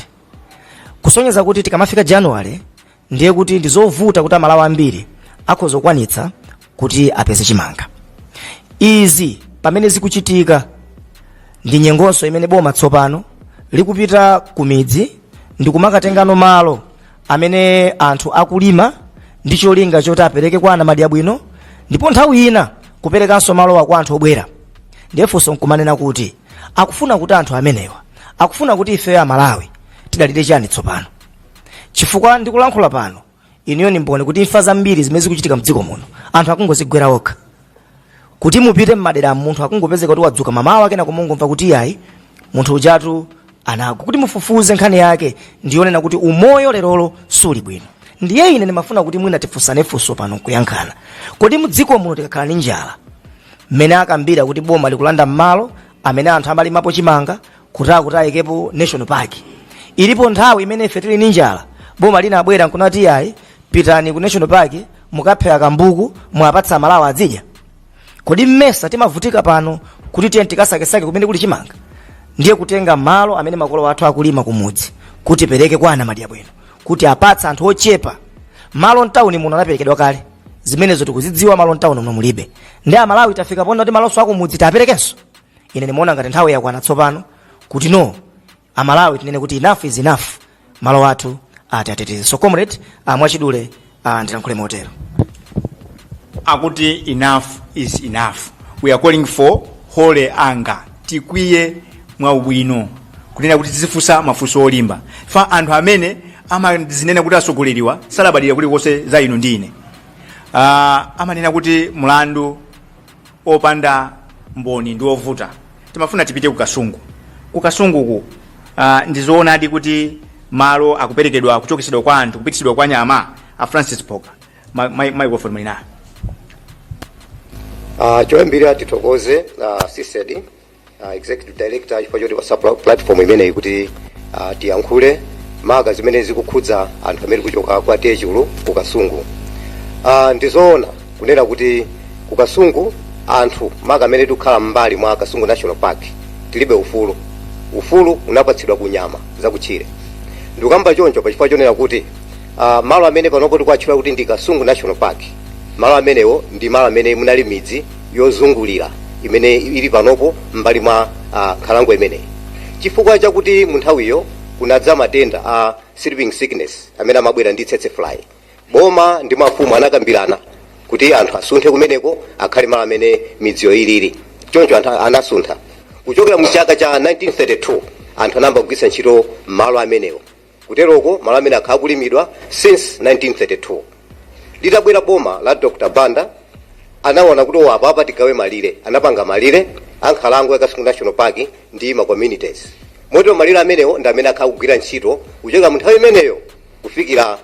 kusonyeza kuti tikamafika January ndiye kuti ndizovuta kuti Malawi ambiri akhozokwanitsa kuti apeze chimanga izi pamene zikuchitika ndi nyengonso imene boma tsopano likupita ku midzi ndi kumakatengano malo amene anthu akulima ndi cholinga choti apereke kwa anamadi abwino ndipo nthawi ina kuperekanso malo kwa anthu obwera ndiyefunso nkumanena kuti akufuna kuti anthu amenewa akufuna kuti ife a Malawi tidalire chani tsopano chifukwa ndikulankhula pano iniyo nimbone kuti imfa zambiri zimene zikuchitika mdziko muno anthu akungozigwera okha kuti mupite mmadera munthu akungopezeka kuti wadzuka mamawa kena kumungomva kuti yayi munthu ujatu anago kuti mufufuze nkhani yake ndionena kuti umoyo lerolo suli bwino ndiye ine ndimafuna kuti mwina tifusane funso pano kuyankhana kodi mdziko muno tikakhala ndi njala mmene akambira kuti boma likulanda mmalo amene anthu amalimapo chimanga kuti ayikepo national park ilipo nthawi imene ife tili ndi njala boma linabwera nkunati yayi pitani ku national park mukaphera kambuku mwapatsa Malawi adzidya kodi mmesa timavutika pano kuti tiye tikasakesake kumene kuli chimanga ndiye kutenga malo amene makolo athu akulima kumudzi kuti pereke kwa anamadi abwino kuti apatsa anthu ochepa malo ntawuni muno anaperekedwa kale zimenezo tikuzidziwa malo ntawuni muno mulibe ndi Malawi tafika pano kuti malo akumudzi taperekenso ine nimeona ngati nthawi yakwana tsopano kuti no Malawi tinene kuti enough is enough malo athu ateteze so comrade mwachidule ndilankhule motero akuti enough is enough we are calling for holy anger tikwiye mwa ubwino kunena kuti tizifusa mafunso olimba fa anthu amene amazinena kuti asogoleriwa salabadira kuti kose za ino ndine amanena kuti mlandu opanda mboni ndi ovuta timafuna tipite ku kasungu ndizoona ati kuti malo akuperekedwa kuchokesedwa kwa anthu kupititsidwa kwa nyama a Francis Poka microphone mwina. Choyambirira tithokoze CSED executive director chifukwa choti pa platform imeneyi kuti tiyankhule maga zimene zikukhudza anthu amene kuchoka kwa Techulu ku Kasungu. Ndizoona kunena kuti ku Kasungu anthu maga amene tikukhala mbali mwa Kasungu National Park tilibe ufulu unapatsidwa ku nyama zakutchire. Ndikamba choncho pa chifukwa chonena kuti malo amene panopo tikuatchula kuti ndi Kasungu National Park, malo amenewo ndi malo amene munali midzi yozungulira imene ili panopo mbali mwa nkhalango imeneyi. Chifukwa chakuti mu nthawiyo kunadza matenda a sleeping sickness amene amabwera ndi tsetse fly, boma ndi mafumu anakambirana kuti anthu asunthe kumeneko akhale malo amene midziyo ilili. Choncho anthu anasuntha kuchokera mu chaka cha 1932 anthu anamba kugwiritsa ntchito malo amenewo. Kuteroko malo amene akhala kulimidwa since 1932. Litabwera boma la Dr. Banda anaona kuti wapapa tigawe malire, anapanga malire ankhalango ya Kasungu National Park ndi ma communities. Motero malire amenewo ndi amene akhala kugwira ntchito kuchoka mu nthawi imeneyo kufikira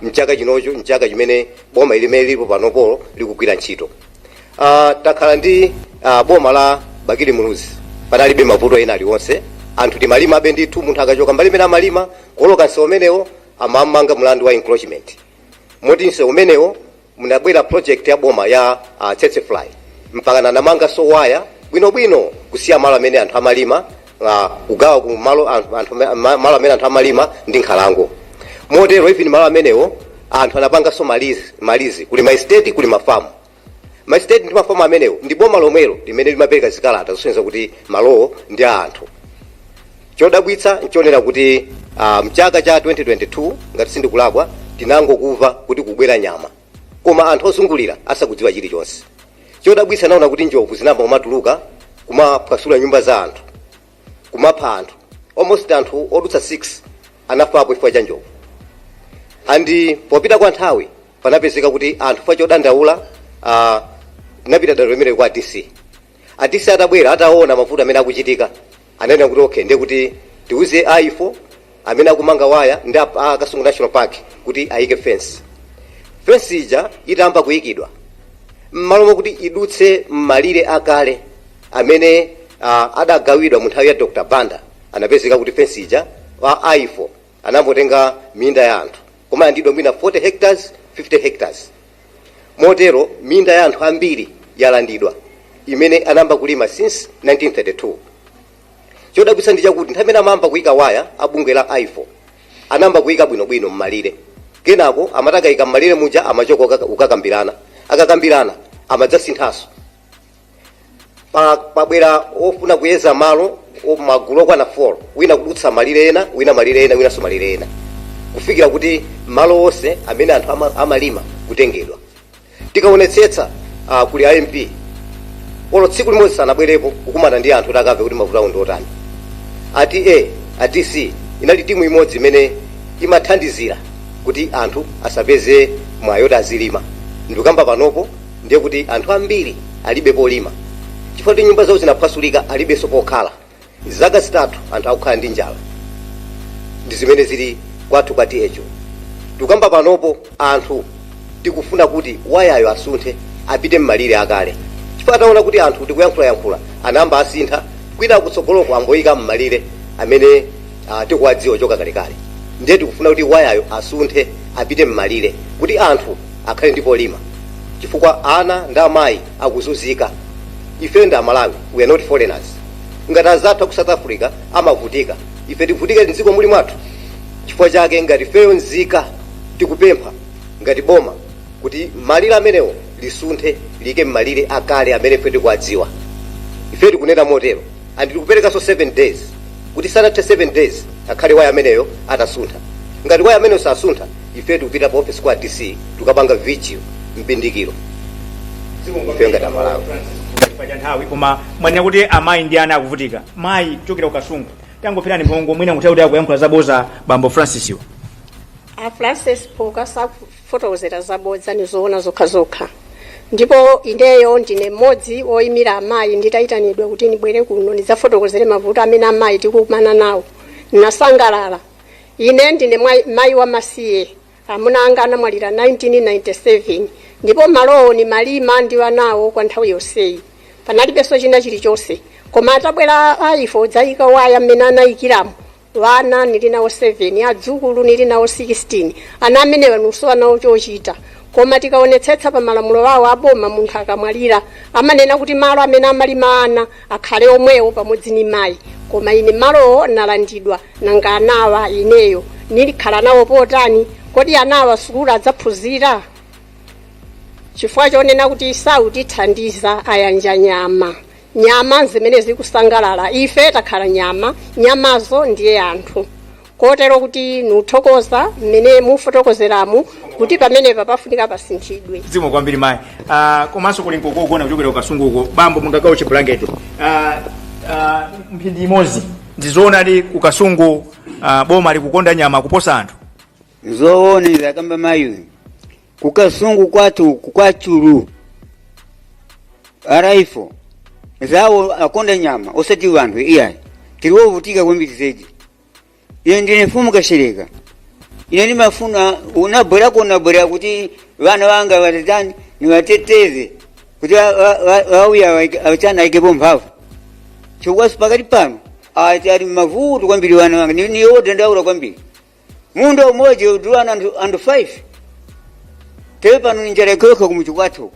mchaka chinocho, mchaka chimene boma ilimene lilipo panopo likugwira ntchito. Takhala ndi boma la Bakili Muluzi panalibe mavuto ena aliwonse, anthu timalima abe ndithu, munthu akachoka mbali imene amalima kuloka nsewu umenewo amamanga mlandu wa encroachment. Moti nsewu umenewo munabwera project ya boma ya tsetse fly mpaka namanga so waya bwinobwino kusiya malo amene anthu amalima kugawa ku malo amene anthu amalima ndi nkhalango. Motero even malo amenewo anthu anapanga so malizi kuli ma estate kuli mafamu. Ma estate ndi mafamu amenewo ndi boma lomwelo limene limapereka zikalata zosonyeza kuti malowo ndi a anthu. Chodabwitsa nchonera kuti mchaka cha 2022 ngati sindikulabwa tinangokuva kuti kubwera nyama koma anthu ozungulira asakudziwa chilichonse. Chodabwitsa naona kuti njovu zinamba kumatuluka kumapasula nyumba za anthu, kumapha anthu, almost anthu odutsa 6 anafapo chifukwa cha njovu. Andi popita kwa nthawi panapezeka kuti anthu fa chodandaula napita dalo limene kwa DC. DC atabwera ataona mavuto amene akuchitika anena kuti okay ndiye kuti tiuze aifo amene akumanga waya ndi Kasungu National Park kuti ayike fence. Fence ija itamba kuyikidwa mmalo kuti idutse malire akale amene adagawidwa mu nthawi ya Dr. Banda. Anapezeka kuti fence ija wa aifo anambotenga minda ya anthu koma andidwa mwina 40 hectares 50 hectares. Motero minda ya anthu ambiri yalandidwa imene anamba kulima since 1932. Chodabwitsa ndi chakuti nthawi imene amamba kuyika waya abungwe la aifo anamba kuyika bwinobwino mmalire, kenako amatagayika mmalire muja amachoka ukakambirana, akakambirana amadzasinthaso. Pabwera ofuna kuyeza malo magulu okwana 4, wina kudutsa malire ena, wina malire ena, wina so malire ena, kufikira kuti malo onse amene anthu amalima kutengedwa. Tikaonetsetsa kuli MP olo tsiku limodzi sanabwerepo kukumana ndi anthu takamve kuti mavuto awo ndi otani. Ati C inali timu imodzi imene imathandizira kuti anthu asapeze mwayo azilima. Ndikamba panopo ndiye kuti anthu ambiri alibe polima chifukwa kuti nyumba zawo zinaphasulika, alibe so pokhala. Zaka zitatu anthu akukhala ndi njala. Ndi zimene zili kwathu kwa TH. Tikamba panopo anthu tikufuna kuti wayayo asunthe apite mmalire akale. Chifukwa ataona kuti anthu tikuyankhula anamba asintha kwina kutsogoloko amboyika mmalire amene tikuwadziwa choka kalekale. Ndiye tikufuna kuti wayayo asunthe apite mmalire kuti anthu akhale ndipo lima. Chifukwa ana ndi amayi akuzunzika. Ife ndi Malawi, we are not foreigners. Ngati azathu ku South Africa amavutika, ife tikuvutika m'dziko muli mwathu. Chifukwa chake ngati feyo nzika tikupempha ngati boma kuti malire amenewo lisunthe like mmalire akale amene ife tikuwadziwa. Ife tikunena motero andi tikupereka so 7 days kuti sanathe 7 days akhale waya ameneyo atasuntha. Ngati waya ameneyo sasuntha ife tikupita pa office kwa DC tukapanga vigil mpindikiro. Ife ngati Malawi Nthawi koma mwanena kuti amayi ndi ana akuvutika. Mayi kuchokera ku Kasungu tangopirani mphongo mwina kuti akuyankhula zabodza bambo Francis yo. Francis Poka sakufotokozera zabodza ni zoona zokha. Ndipo indeyo ndine mmodzi oyimira amayi nditayitanidwa kuti ndibwere kuno ndidzafotokozere mavuto amene amayi tikukumana nawo. Nasangalala ine ndine mayi wa masiye amuna anga anamwalira 1997 ndipo malowo ni malima ndi wanawo kwa nthawi yonseyi panalibenso china chilichonse koma atabwera aifo dzayika waya mmene anayikiramo wana nili nawo 7 adzukulu nili nawo 16 ana amenewa nusowa nawo chochita koma tikaonetsetsa pa malamulo awo aboma munthu akamwalira amanena kuti malo amene amalima ana akhale omwewo pamodzi ni mayi koma ine malowo nalandidwa nanga anawa ineyo nilikhala nawo potani kodi anawa sukulu adzaphunzira chifukwa chonena kuti sautithandiza ayanja nyama zimene zikusangalala ife takhala nyamazo ndiye anthu kotero kuti nuthokoza mmene mufotokozeramu kuti pamenepa pafunika pasinthidwe zimo kwambiri mayi komanso kuli nkokogona kuchokera kukasunguko bambo mungagawo chiblanket mphindi imodzi ndizoona li kukasungu boma likukonda nyama kuposa anthu zoonera kamba mayi kukasungu kwatu kwachulu araifo zawo akonda nyama osati vanhu iyayi tiriwovutika kwambiri zaidi ine ndine mfumu kashereka ine ndimafuna unabwera kuti vana vanga vatetani nivateteze kuti vauya avachana aikepo mphamvu chokwaso pakati pano ali mavuto kwambiri vana vanga niyoda ndaula kwambiri mundo umoja udiwana andu 5 tewe pano ninjara kyoka kumuchikwatho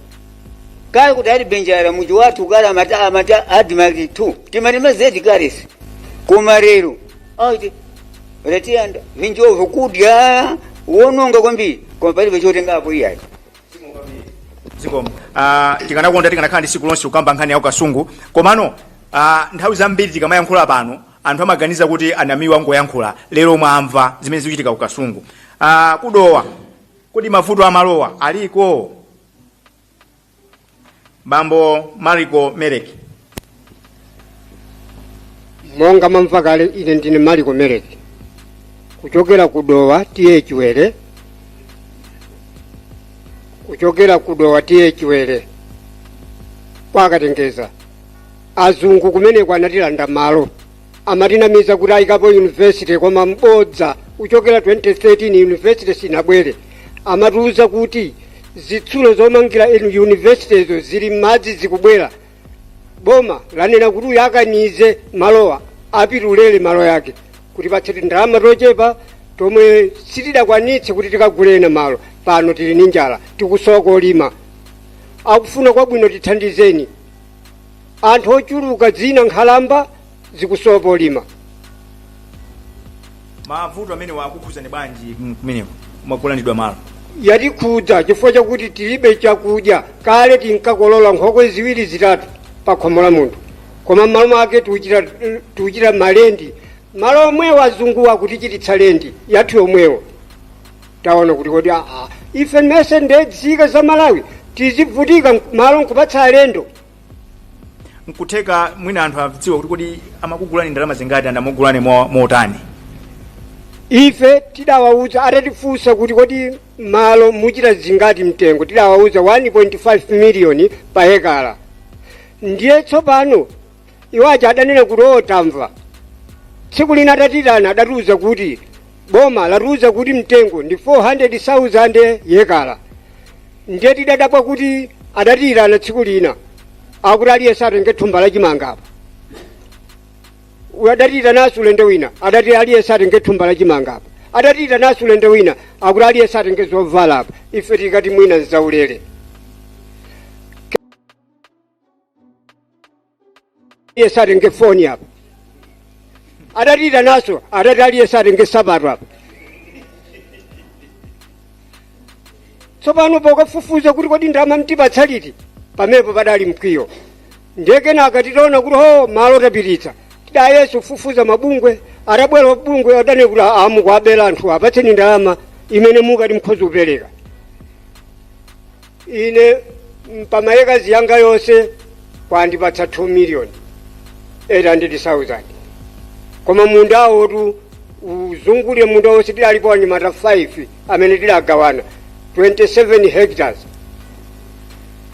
kale kuti ali benjara muji watu kale amata adimaki 2 timanima zedi karesi koma lero aiti retiyanda vinjovu kudya wononga kwambiri koma palibe chotengapo iyayi zikomo tikanakonda tikanakhala ndi siku lonse kukamba nkhani ya ukasungu komano nthawi zambiri tikamayankhula pano anthu amaganiza kuti anamiwa ngoyankhula lero mwamva zimene zikuchitika kukasungu kudowa kodi mavuto amalowa aliko bambo Mariko Mereki monga mamva kale ine ndine Mariko Mereki kuchokera kudowa tiye chiwere kwakatengeza azungu kumene kwanatilanda malo amatinamiza kuti ayikapo university koma mbodza kuchokera 2013 university sinabwere amatiuza kuti zitsulo zomangira university zili madzi zikubwera boma lanena kuti uyakanize malowa apitulele malo yake kuti patsati ndalama tochepa tomwe sitidakwanitse kuti tikagulena malo pano tili ndi njala tikusowa kolima akufuna kwabwino tithandizeni anthu ochuluka dzina nkhalamba zikusowa polima mavuto amene wakukhuzani bwanji kumeneko mwakulandidwa malo yatikhudza chifukwa chakuti tilibe chakudya kale tinkakolola nkhokwe ziwiri zitatu pa khomo la munthu koma malo make tikuchita malendi malo omwewo azungu akutichititsa lendi yathu yomwewo taona kuti kodi ife mese ndedzika za Malawi tizivutika malo nkupatsa alendo nkutheka mwina anthu adziwa kuti kodi amakugulani ndalama zingati andamugulani motani ife tidawauza atatifunsa kuti kodi malo muchita zingati mtengo tidawauza 1.5 million pa hekala ndiye tsopano iwaja adanena kuti tamva tsiku lina atatitana adatiuza kuti boma latiuza kuti mtengo ndi 400,000 hekala ndiye tidadabwa kuti adatirana tsiku lina akuti aliyense atenge thumba la chimanga adatita nasu ulendo wina adati aliyense atenge thumba la chimanga apa adatita nasu ulendo wina akuti aliyense atenge zovala apa ife tikati mwina nzaulere aliyense atenge foni apa adatita naso adati aliyense atenge sabato apa tsopano pokafufuza kuti kodi ndalama mtipatsa liti pamenepo padali mkwiyo ndekena akatitaona kuti malo tapititsa tidayeso kufufuza mabungwe atabwera mabungwe adane kuti amukwabela anthu apatseni ndalama imene mukati mkhoza kupereka ine pamayekazi yanga yonse kwandipatsa 2,800,000 koma mundawo tu uzungulire munda wonse tidalipo anyamata 5 amene tidagawana 27 hectares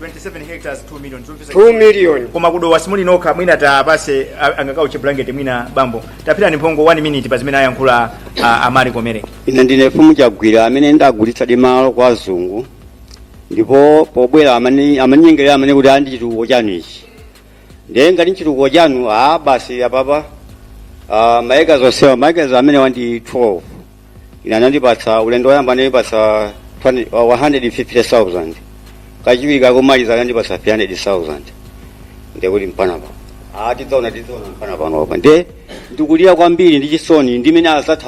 27 hectares 2 million 2 million koma kudowa simuli nokha mwina tapase angakauche blanket mwina bambo tapita ni mphongo 1 minute pazimene ayankhula amali komere. Ine ndine mfumu chagwira amene ndagulitsa dimalo kwa azungu ndipo pobwera amanyengera amene kuti andi chitukuko chanu ichi ndiye ngati chitukuko chanu basi apapa maeka zonsewa maeka amene wandi 12 ine anandipatsa ulendo woyamba anandipatsa 150,000 kachiwiri kakumaliza anandipatsa 300,000 ndiye kuti mpana pa tidzaona mpana panopa ndiye ndikulira kwambiri ndi chisoni ndimene azatha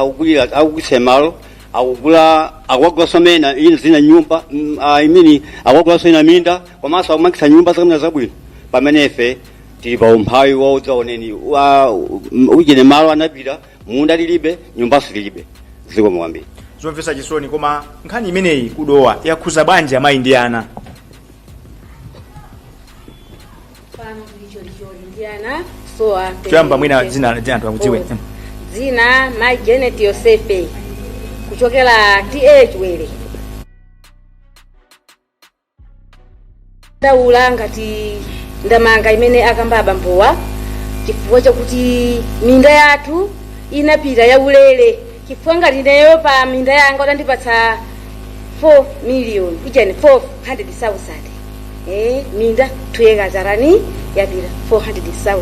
akugulitsa malo akugula somena zina nyumba imini akugula somena minda komanso akumakisa nyumba zakamuna zabwino pamene ife tili pa umphawi waudzaoneni ujene malo anapita munda lilibe nyumbaso lilibe ziko mwambiri zomvetsa chisoni. Koma nkhani imeneyi kudowa yakhuza bwanji amayi ndi ana? Tuyamba mwina dzina anthu akudziwe. Dzina Mai Janet Yosefe kuchokera TH Wele. Ndaula ngati ndamanga imene akambaba mbowa chifukwa chakuti minda yathu inapita ya ulere chifukwa ngati ineyo pa minda yanga udandipatsa 4 million ijani 400,000 minda 2 acres arani yapita 400,000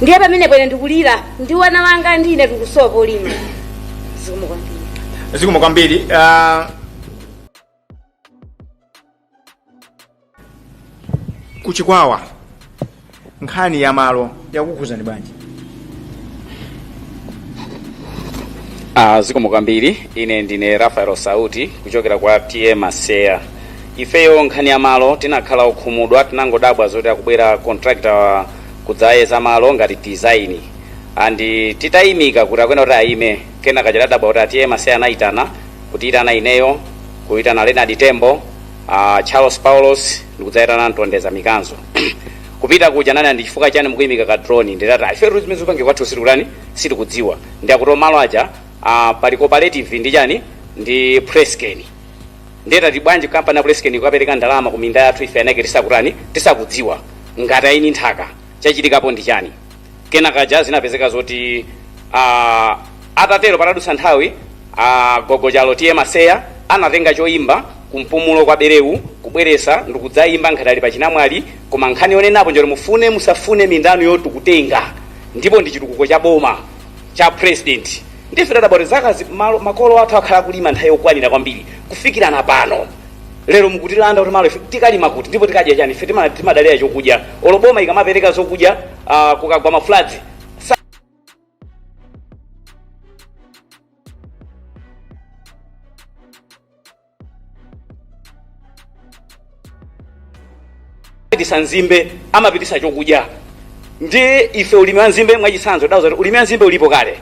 ndiye pamene bwene ndikulira ndi wana wanga ndine tikusowa olima zikomo kwambiri. Kuchikwawa nkhani ya malo yakukhuzani bwanji? Zikomo kwambiri. Ine ndine Rafael Sauti kuchokera kwa TM Masea. Ifeyo nkhani ya malo tinakhala okhumudwa tinangodabwa zoti akubwera contractor kudzayeza malo ngati design andi titayimika kuti akwena kuti ayime kena kachadabwa kuti TM Masea anayitana kutiitana ineyo kuitana Leonard Tembo Charles Paulos ndikudzayitana Ntondeza Mikanzo kupita kuja nani ndichifuka chani mukuyimika ka drone nditata ife zimene zipange kwathu sitikulani sitikudziwa ndi akuti malo aja pali cooperative ndi chani ndi Presken ndeta tibwanji kampani ya Presken kukapereka ndalama ku minda yathu ife anake tisakudziwa ngati ayini nthaka chachitikapo ndi chani kena kaja zinapezeka zoti atatero patadutsa nthawi gogo chalo TM Masea anatenga choyimba kumpumulo kwa Bereu kubweresa ndikudzayimba ngati ali pachinamwali koma nkhani yonenapo njoti mufune musafune mindanu yotukutenga ndipo ndi chitukuko cha boma cha president ndife tadabwera zaka makolo athu akhala kulima nthawi yokwanira kwambiri kufikira na pano lero mukutilanda kuti malo tikalima kuti ndipo tikadya chani ife timadalira chokudya oloboma ikamapereka zokudya kukagwa mafladzi apitisa nzimbe amapitisa chokudya ndi ife ulimi wa nzimbe mwachisanzo dawuza kuti ulimi wa nzimbe ulipo kale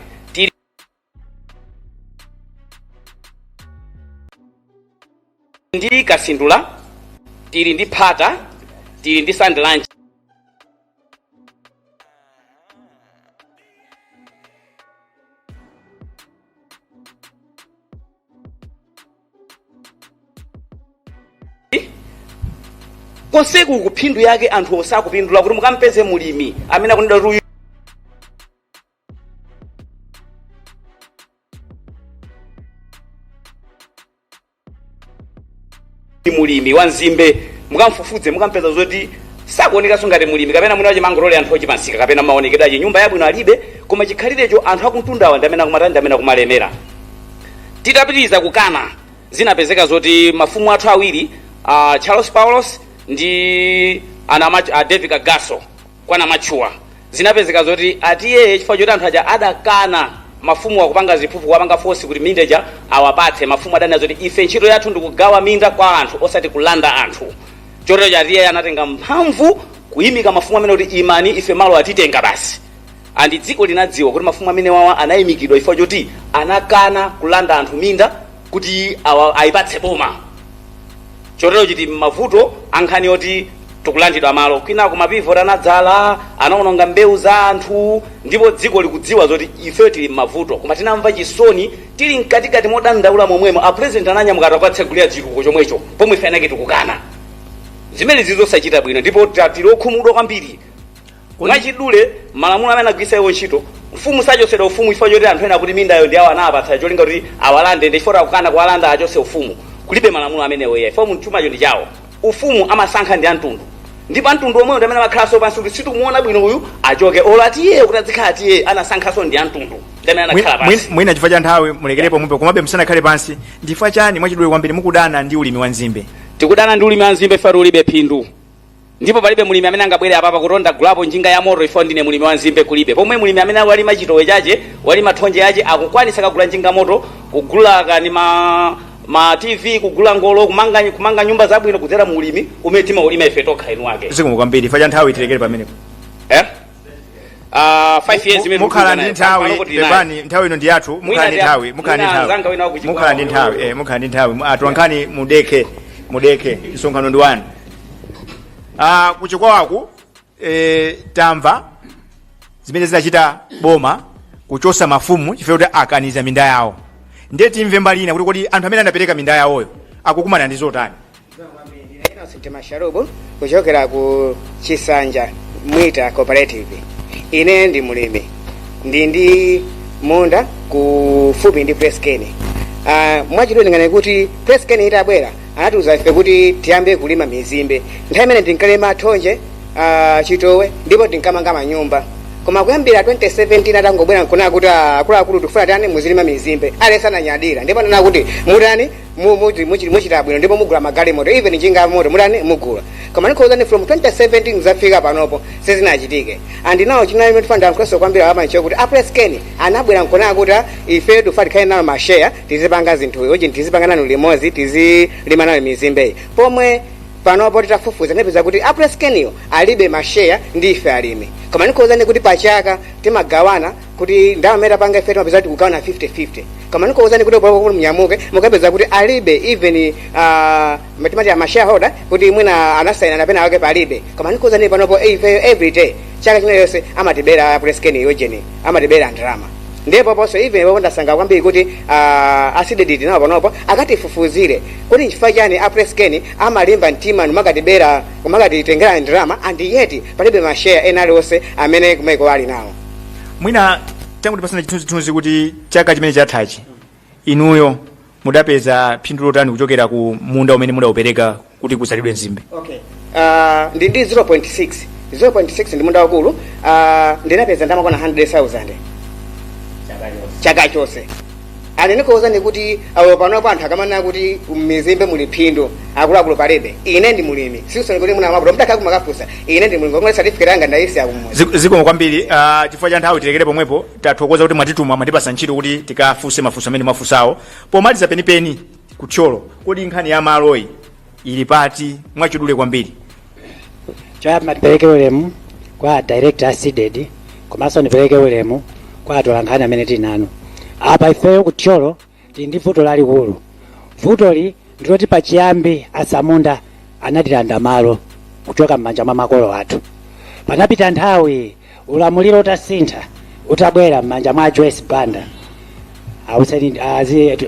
ndi Kasindula tili ndi Phata tili ndi Sandlanch konseku kuphindu yake anthu osakupindula kuti mukampeze mulimi amene akunena ruyu mulimi wa nzimbe mukamfufudze mukampeza zoti sakuoneka ngati mulimi kapena mwina wachimangolole anthu ochipansika kapena maonekedwe nyumba yabwino alibe koma chikhalirecho anthu akumtundawa ndamene akumatanda amene akumalemera. Titapitiriza kukana zinapezeka zoti mafumu athu awiri Charles Paulos ndi David Kagaso kwana machuwa zinapezeka zoti atiye chifukwa choti anthu aja adakana mafumu akupanga ziphuphu kuwapanga force kuti mindeja awapatse mafumu adana zoti ife ntchito yathu ndikugawa minda kwa anthu osati kulanda anthu chotero chatiye anatenga mphamvu kuyimika mafumu amene kuti imani ife malo atitenga basi andi dziko linadziwa kuti mafumu amene wawa anayimikidwa chifukwa choti anakana kulanda anthu minda kuti ayipatse boma chotero chiti mavuto ankhani oti tikulandidwa malo kwina kumapivo tanadzala anaononga mbewu za anthu ndipo dziko likudziwa zoti ife tili mavuto koma tinamva chisoni tili mkatikati modandaula momwemo a president ananyamuka atakwatsekulira chitukuko chomwecho pomwe ife anake tikukana zimene zizosachita bwino ndipo tili okhumudwa kwambiri mwachidule malamulo amene agwisa iwo ntchito mfumu sachosedwa ufumu ifo choti anthu ena kuti mindayo ndi awo anapatsa cholinga kuti awalande ndifota kukana kuwalanda achose ufumu kulibe malamulo amenewo ya ifo mchumacho ndi chawo ufumu amasankha ndi amtundu ndipo amtundu omweyo ndi amene amakhalanso pansi kuti situmuona bwino uyu achoke olo atiye kuti adzikhala atiye anasankhanso ndi amtundu ndi amene anakhala pansi mwina chifukwa cha nthawi mulekerepo mumpe komabe musanakhale pansi ndifukwa chani mwachidule kwambiri mukudana ndi ulimi wa nzimbe tikudana ndi ulimi wa nzimbe ife ulibe phindu ndipo palibe mulimi amene angabwere apapa kutonda gulapo njinga ya moto ifo ndine mulimi wa nzimbe kulibe pomwe mulimi amene walima chitowe chache walima thonje yache akukwanisa kagula njinga moto kugula kani ma TV kugula ngolo kumanga nyumba zabwino kudzera mu ulimi umene timaulima ife tokha inu wake zikomo kwambiri chifukwa cha nthawi tilekere pamenepo 5 years imene mukhala ndi nthawi pepani nthawi ino ndi yathu mukhala ndi nthawi atolankhani mudeke msonkhano ndi wanu kuchikwawaku tamva zimene zinachita boma kuchosa mafumu chifukwa kuti akaniza minda yawo ndiye timve mbali ina kuti kodi anthu amene anapereka minda yawoyo akukumana ndi zotani masharubu kuchokera ku Chisanja Mwita Cooperative. Ine ndi mulimi ndi munda kufupi ndi Preskeni. Mwachidule ngane kuti Preskeni itabwera anatiuza ife kuti tiyambe kulima mizimbe. Nthawi imene tinkalima thonje chitowe ndipo tinkamanga manyumba. Koma kuyambira 2017 atangobwera nkuna kuti akuluakulu tifuna tani muzilima mizimbe alesana nyadira ndipo nana kuti mutani muchita bwino ndipo mugula magali moto even njinga moto mutani mugula koma nikhozani from 2017 zafika panopo sezinachitike and now chinayo tifanda nkhoso kwambira amancho kuti Apreskeni anabwera nkuna kuti ife tufati kai nayo mashare tizipanga zinthu oje tizipanga nanu limozi tizilima nayo mizimbe pomwe panopo titafufuza nepeza kuti Apreskeniyo alibe mashare ndi ife alimi koma nikhozani kuti pachaka timagawana kuti ndawo meta panga ife timapeza kuti kugawana 50-50 koma nikhozani kuti popo mnyamuke mukapeza kuti alibe even matimati ya shareholder kuti mwina anasaina napena wake palibe koma nikhozani panopo every day chaka chino yonse amatibera Apreskeniyo jeni amatibera ndalama ndipo poso even wonda sanga kwambiri kuti asidediti nawo panopo akatifufuzire kuti nchifukwa chani Apreskeni amalimba mtima numakatibera kumakatitengera ndalama and yet palibe mashare ena aliwonse amene kumaiko ali nawo mwina tangu tipasana chithunzithunzi kuti chaka chimene chathachi inuyo mudapeza phindu lotani kuchokera ku munda umene mudaupereka kuti kusalidwe nzimbe ndi 0.6 ndi munda wakulu ndinapeza ndamakona 100,000 chaka chose ani nikhozani kuti awo panopo anthu akamana kuti mizimbe muli phindu akuluakulu palibe ine ndi mulimi siusoni kuti muna mabulo mtakha kumakafusa ine ndi mulimi komwe certificate yanga ndaisi akumwe zikomo kwambiri chifukwa cha nthawi tilekere pomwepo tathokoza kuti mwatituma mwatipasa ntchito kuti tikafuse mafunso amene mwafunsawo pomaliza penipeni kuthyolo kodi nkhani ya maloyi ili pati mwachidule kwambiri choyamba tipereke ulemu kwa director asided komanso ndipereke ulemu kwa atolankhani amene tinanu apa ifeyo kuthyolo tili ndi vuto lalikulu vutoli ndiloti pachiyambi asamunda anatilanda malo kuchoka m'manja mwa makolo athu panapita nthawi ulamuliro utasintha utabwera m'manja mwa Joyce Banda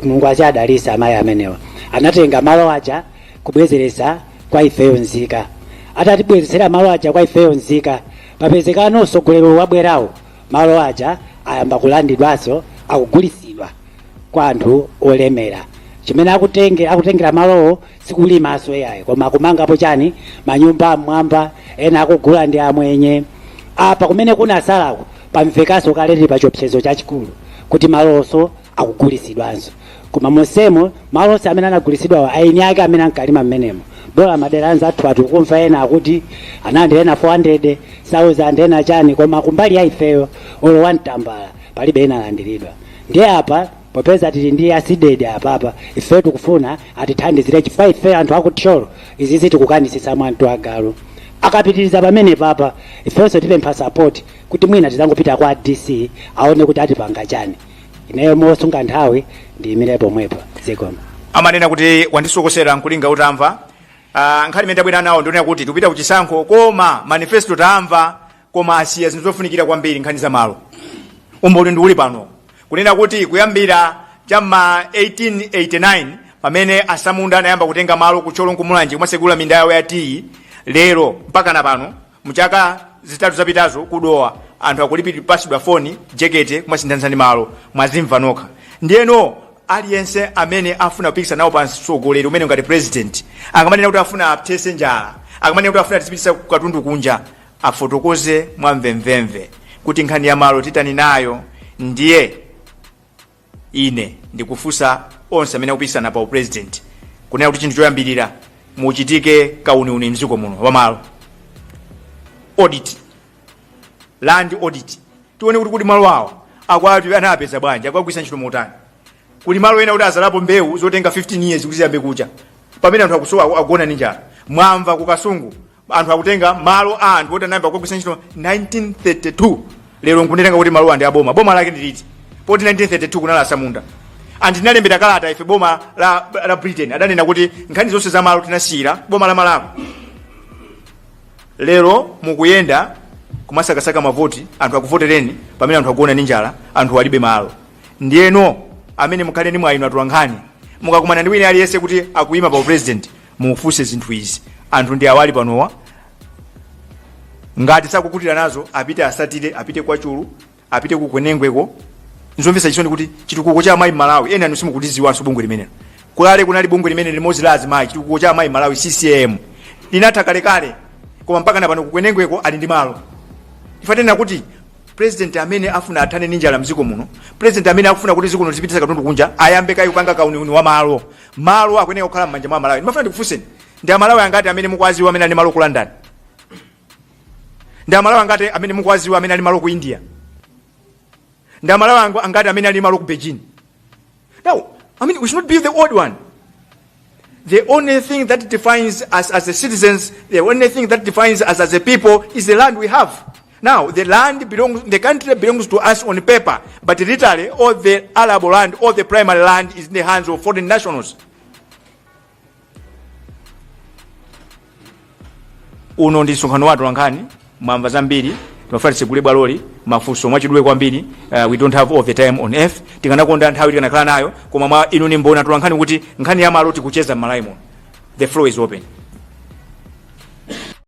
Mulungu adalitse amayi amenewa anatenga malo aja kubwezeresa kwa ifeyo nzika atatibwezesera malo aja kwa ifeyo nzika papezekano usogolero wabwerawo malo aja ayamba kulandidwanso akugulisidwa kwa anthu olemera chimene akutengera malowo sikulimaso yaye koma akumangapo chani manyumba amwamba ena akugula ndi amwenye apa kumene kuna salako pamvekaso kaleti pa chiopsezo chachikulu kuti malonso akugulisidwanso koma monsemo malonso amene anagulisidwa aini ake amene ankalima mmenemo dola madera anza athu atikumva ena akuti anandi ena 400,000 ena chani koma kumbali ya ifeyo olo wantambala palibe ena alandiridwa ndiye apa popeza tili ndi asided apapa ifeyo tikufuna atithandizire chifukwa ife anthu akuthyolo izizi tikukanisisa mwanthu agalu akapitiriza pamene papa ifenso tipempha support kuti mwina tizangopita kwa DC aone kuti atipanga chani ineyo mosunga nthawi ndiyimire pomwepo zikomo amanena kuti wandisokosera nkulinga utamva nkhani imene tabwera nawo ndionera kuti tupita kuchisankho koma manifesto tamva koma asiya zinthu zofunikira kwambiri nkhani za malo umboni ndi uli pano kunena kuti kuyambira chamma 1889 pamene asamunda anayamba kutenga malo kucholo nkumulanje kumasegula minda yawo ya tiyi lero mpaka na pano mchaka zitatu zapitazo kudowa anthu akulipiridwa foni jekete kumasinthanitsani malo mwazimva nokha. Ndiyeno aliyense amene afuna kupikisa nawo pa mtsogoleri umene ngati president akamanena kuti afuna apthese njala, akamanena kuti afuna tisipitisa katundu kunja, afotokoze mwamvemvemve kuti nkhani ya malo titani nayo. Ndiye ine ndikufunsa onse amene akupikisana pa president kunena kuti chinthu choyambirira muchitike kauniuni mdziko muno wa malo audit, land audit, tione kuti malo awo akwati anapeza bwanji, akwagwisa ntchito motani. Kuli malo ena kuti azalapo mbewu zotenga 15 years kuti ziyambe kucha, pamene anthu akusowa agona ndi njala. Mwamva ku Kasungu anthu akutenga malo a anthu oti anayamba kugwisa ntchito 1932, lero nkunenga kuti malo andi aboma. Boma lake ndiliti? Poti 1932 kunala asamunda. Anthu tinalembera kalata ife boma la Britain adanena kuti nkhani zonse za malo tinasiyira boma la Malawi. Lero mukuyenda kumasakasaka mavoti, anthu akuvotereni pamene anthu agona ndi njala, anthu alibe malo. Ndiyeno amene mukhale ni mwaino atulankhani mukakumana ndi wina aliyese kuti akuyima pa president mufunse zinthu izi. Anthu ndi awali panowa, ngati sakukutira nazo apite asatire, apite kwa chulu, apite kukwenengweko. Nzomvesa chisoni kuti chitukuko cha amayi Malawi ena anu simukutiziwanso bungwe limenelo. Kulale kunali bungwe limene limodzi la azimayi, chitukuko cha amayi Malawi CCM linatha kalekale, koma mpaka na pano kukwenengweko ali ndi malo. Ifatena kuti president amene afuna athane ndi njala mdziko muno, president amene akufuna kuti zikuno zipitisa katundu kunja, ayambe kayi kupanga kauniuni wa malo. Malo akweneka kukhala m'manja mwa Malawi. Ndimafuna ndikufunseni, ndi amalawi angati amene mukwaziwa amene ali malo ku London? Ndi amalawi angati amene mukwaziwa amene ali malo ku India? Ndi amalawi angati amene ali malo ku Beijing? Now, I mean, we should not be the odd one. The only thing that defines us as the citizens, the only thing that defines us as a people is the land we have. Now, the country belongs to us on paper, but literally all the arable land, all the primary land is in the hands of foreign nationals. Uno ndi msonkhano watu lankhani, mwamva zambiri, tunafati segule bwaloli, mafunso mwachidwe kwambiri, we don't have all the time on earth, tikanakonda nthawi tikanakhala nayo, koma inu ni mbona tulankhani kuti nkhani ya malo tikucheza m'Malawi muno. The floor is open.